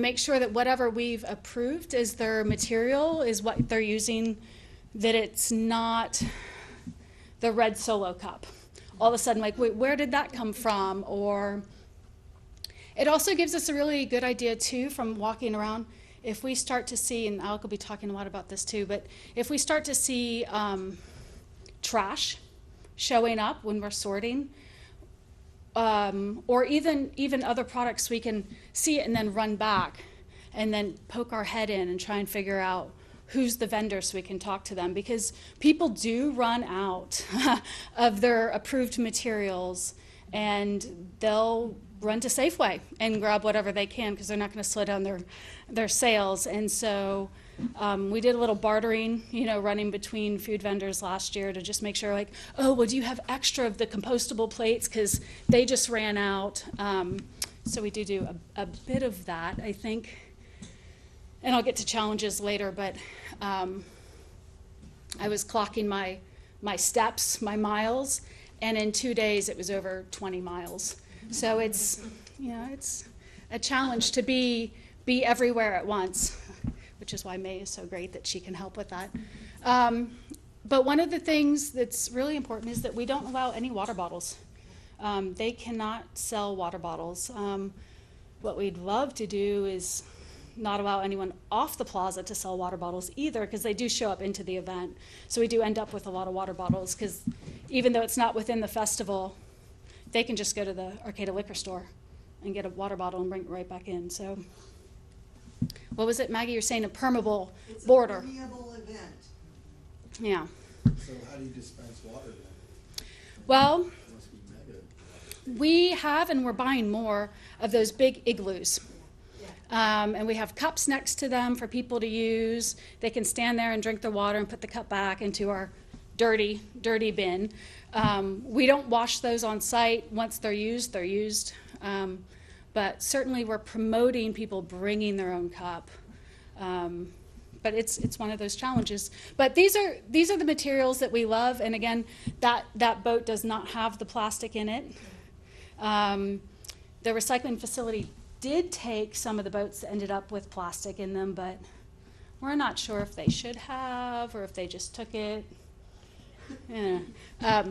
make sure that whatever we've approved as their material is what they're using, that it's not the red Solo cup. All of a sudden, wait, where did that come from? Or it also gives us a really good idea, too, from walking around. If we start to see, and Alec will be talking a lot about this too, but if we start to see trash showing up when we're sorting, or even other products, we can see it and then run back and then poke our head in and try and figure out who's the vendor so we can talk to them, because people do run out of their approved materials and they'll run to Safeway and grab whatever they can because they're not going to slow down their sales. And so we did a little bartering, running between food vendors last year to just make sure, do you have extra of the compostable plates because they just ran out. So we do a bit of that, I think. And I'll get to challenges later, but I was clocking my steps, my miles, and in 2 days it was over 20 miles. So it's a challenge to be everywhere at once, which is why May is so great that she can help with that. But one of the things that's really important is that we don't allow any water bottles. They cannot sell water bottles. What we'd love to do is not allow anyone off the plaza to sell water bottles either, because they do show up into the event. So we do end up with a lot of water bottles, because even though it's not within the festival, they can just go to the Arcata liquor store and get a water bottle and bring it right back in. So, what was it, Maggie? You're saying a permeable border. It's a permeable event. Yeah. So how do you dispense water then? Well, It must be mega. we have, and we're buying more of those big igloos. And we have cups next to them for people to use. They can stand there and drink their water and put the cup back into our dirty bin. We don't wash those on site. Once they're used, they're used. But certainly we're promoting people bringing their own cup but it's one of those challenges. But these are the materials that we love, and again, that boat does not have the plastic in it. The recycling facility did take some of the boats that ended up with plastic in them, but we're not sure if they should have or if they just took it. Yeah.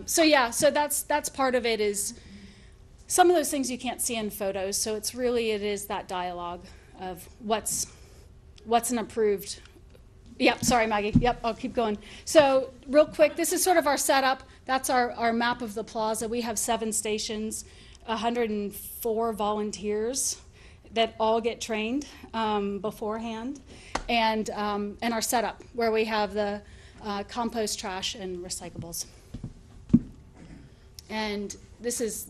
So that's part of it, is some of those things you can't see in photos. So it is that dialogue of what's an approved. Yep, sorry, Maggie. Yep, I'll keep going. So real quick, this is sort of our setup. That's our map of the plaza. We have 7 stations, 104 volunteers that all get trained beforehand, and our setup where we have the compost, trash, and recyclables. And this is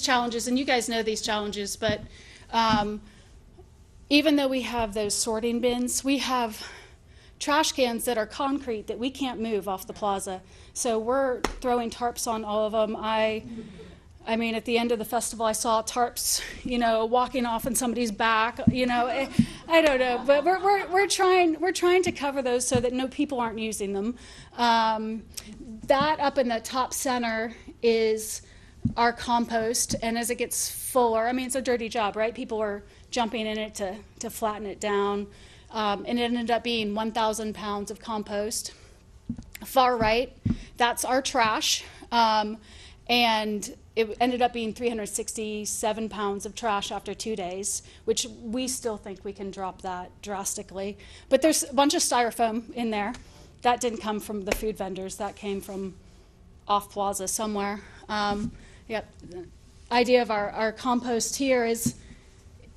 challenges, and you guys know these challenges, but even though we have those sorting bins, we have trash cans that are concrete that we can't move off the plaza. So we're throwing tarps on all of them. I mean, at the end of the festival, I saw tarps, walking off in somebody's back. I don't know, but we're trying to cover those so that no people aren't using them. That up in the top center is our compost, and as it gets fuller, I mean, it's a dirty job, right? People are jumping in it to flatten it down, and it ended up being 1,000 pounds of compost. Far right, that's our trash, and it ended up being 367 pounds of trash after 2 days, which we still think we can drop that drastically. But there's a bunch of styrofoam in there. That didn't come from the food vendors. That came from off plaza somewhere. The idea of our compost here is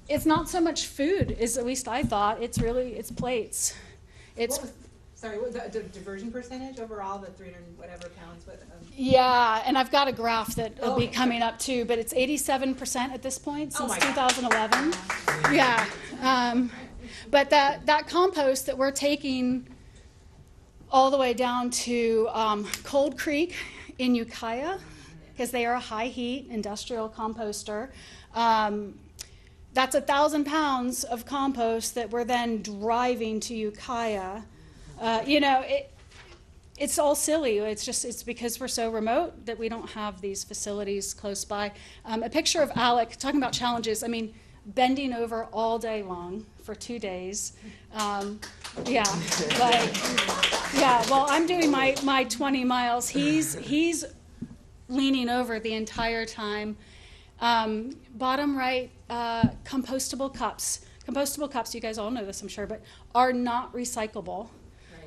it's not so much food, is at least I thought. It's plates. What was the diversion percentage overall, the 300 whatever pounds? Yeah, and I've got a graph that will be coming up too, but it's 87% at this point since 2011. Yeah, but that compost that we're taking all the way down to Cold Creek in Ukiah, because they are a high heat industrial composter. That's 1,000 pounds of compost that we're then driving to Ukiah. It's all silly. It's because we're so remote that we don't have these facilities close by. A picture of Alec talking about challenges. I mean, bending over all day long for 2 days. Well, I'm doing my 20 miles. He's leaning over the entire time. Bottom right, compostable cups. Compostable cups, you guys all know this, I'm sure, but are not recyclable.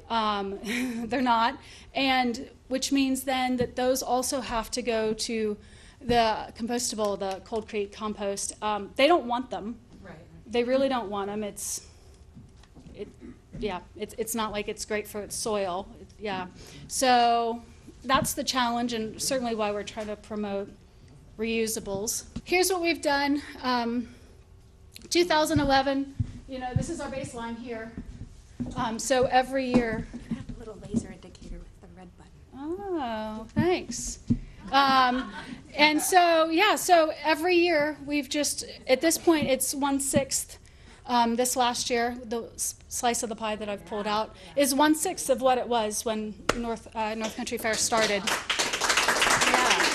They're not, and which means then that those also have to go to the compostable, the Cold Creek compost. They don't want them. Right. They really don't want them. It's not like it's great for its soil. Yeah. So that's the challenge, and certainly why we're trying to promote reusables. Here's what we've done. 2011, this is our baseline here. So every year, I have a little laser indicator with the red button. Oh, thanks. And so every year we've just, at this point, it's 1/6. This last year, the slice of the pie that I've pulled out is 1/6 of what it was when North Country Fair started. Yeah.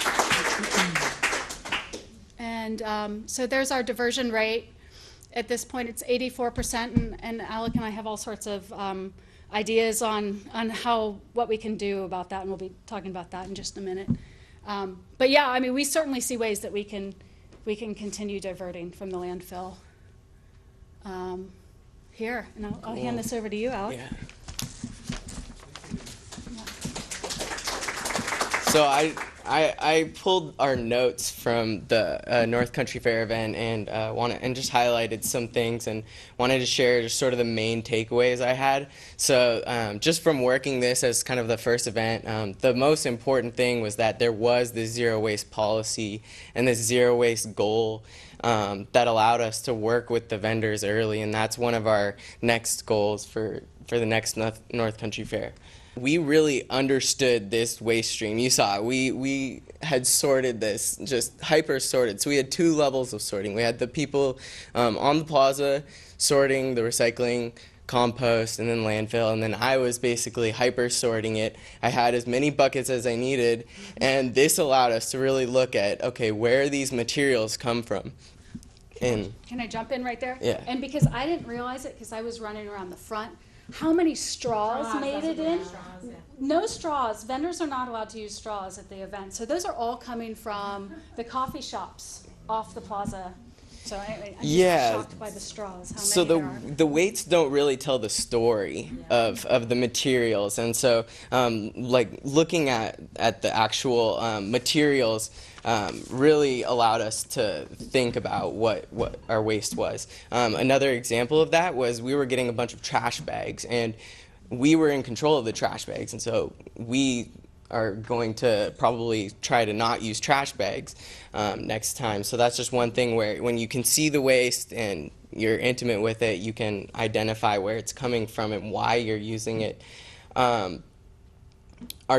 And so there's our diversion rate. At this point, it's 84%, and Alec and I have all sorts of ideas on what we can do about that, and we'll be talking about that in just a minute. But yeah, I mean, we certainly see ways that we can continue diverting from the landfill. Here, and I'll hand this over to you, Alec. Yeah. So I pulled our notes from the North Country Fair event and just highlighted some things and wanted to share just sort of the main takeaways I had. So just from working this as kind of the first event, the most important thing was that there was this zero waste policy and this zero waste goal that allowed us to work with the vendors early, and that's one of our next goals for the next North Country Fair. We really understood this waste stream. You saw it. We had sorted this, just hyper sorted. So we had 2 levels of sorting. We had the people on the plaza sorting the recycling compost, and then landfill, and then I was basically hyper sorting it. I had as many buckets as I needed, and this allowed us to really look at, okay, where these materials come from. And Can I jump in right there? Yeah. And because I didn't realize it, because I was running around the front, how many straws made it in? No straws. Vendors are not allowed to use straws at the event. So those are all coming from the coffee shops off the plaza. So I'm Yeah. just shocked by the straws, how so many the there are. the weights don't really tell the story of the materials, and so like looking at the actual materials really allowed us to think about what our waste was. Another example of that was we were getting a bunch of trash bags, and we were in control of the trash bags, and so we are going to probably try to not use trash bags next time. So that's just one thing where when you can see the waste and you're intimate with it, you can identify where it's coming from and why you're using it. Our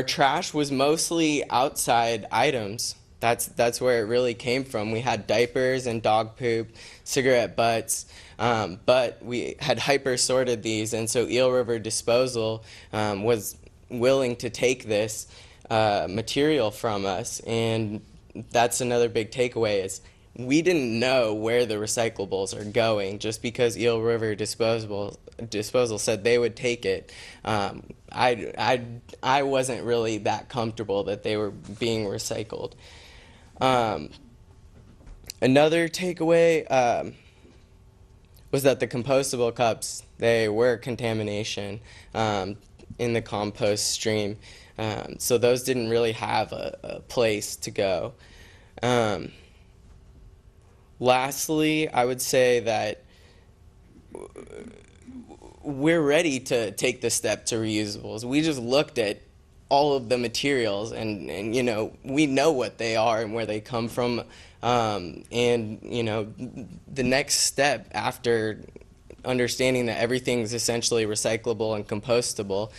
trash was mostly outside items. That's where it really came from. We had diapers and dog poop, cigarette butts, but we had hyper sorted these, and so Eel River Disposal was willing to take this material from us, and that's another big takeaway is we didn't know where the recyclables are going. Just because Eel River Disposal said they would take it, I wasn't really that comfortable that they were being recycled. Another takeaway was that the compostable cups, they were contamination in the compost stream. So those didn't really have a place to go. Lastly, I would say that we're ready to take the step to reusables. We just looked at all of the materials, and you know, we know what they are and where they come from. And you know, the next step after understanding that everything's essentially recyclable and compostable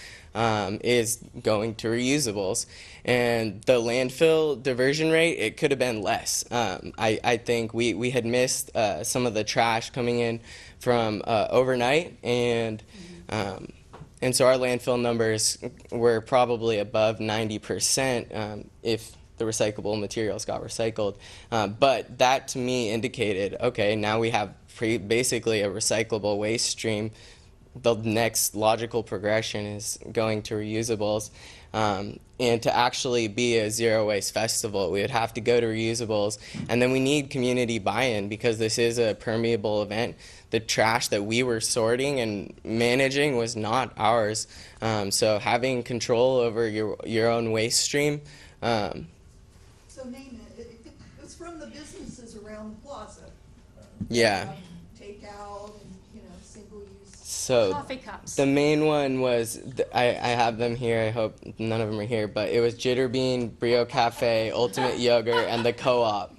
is going to reusables. And the landfill diversion rate, it could have been less. I think we had missed some of the trash coming in from overnight, and so our landfill numbers were probably above 90% if the recyclable materials got recycled. But that to me indicated, okay, now we have basically a recyclable waste stream. The next logical progression is going to reusables. And to actually be a zero waste festival, we would have to go to reusables, and then we need community buy-in because this is a permeable event. The trash that we were sorting and managing was not ours. So having control over your own waste stream. So name it. It was from the businesses around the plaza. Yeah. Takeout and, you know, single use. So Coffee cups. the main one was, I have them here, I hope none of them are here, but it was Jitterbean, Brio Cafe, Ultimate Yogurt, and the Co-op.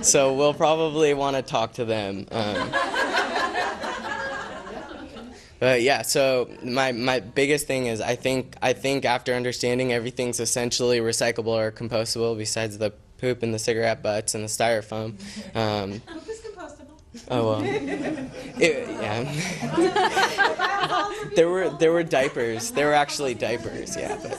So we'll probably want to talk to them. But yeah, so my biggest thing is I think after understanding everything's essentially recyclable or compostable besides the poop and the cigarette butts and the styrofoam. Poop is compostable. Oh well. Yeah. There were diapers. There were actually diapers. Yeah. But.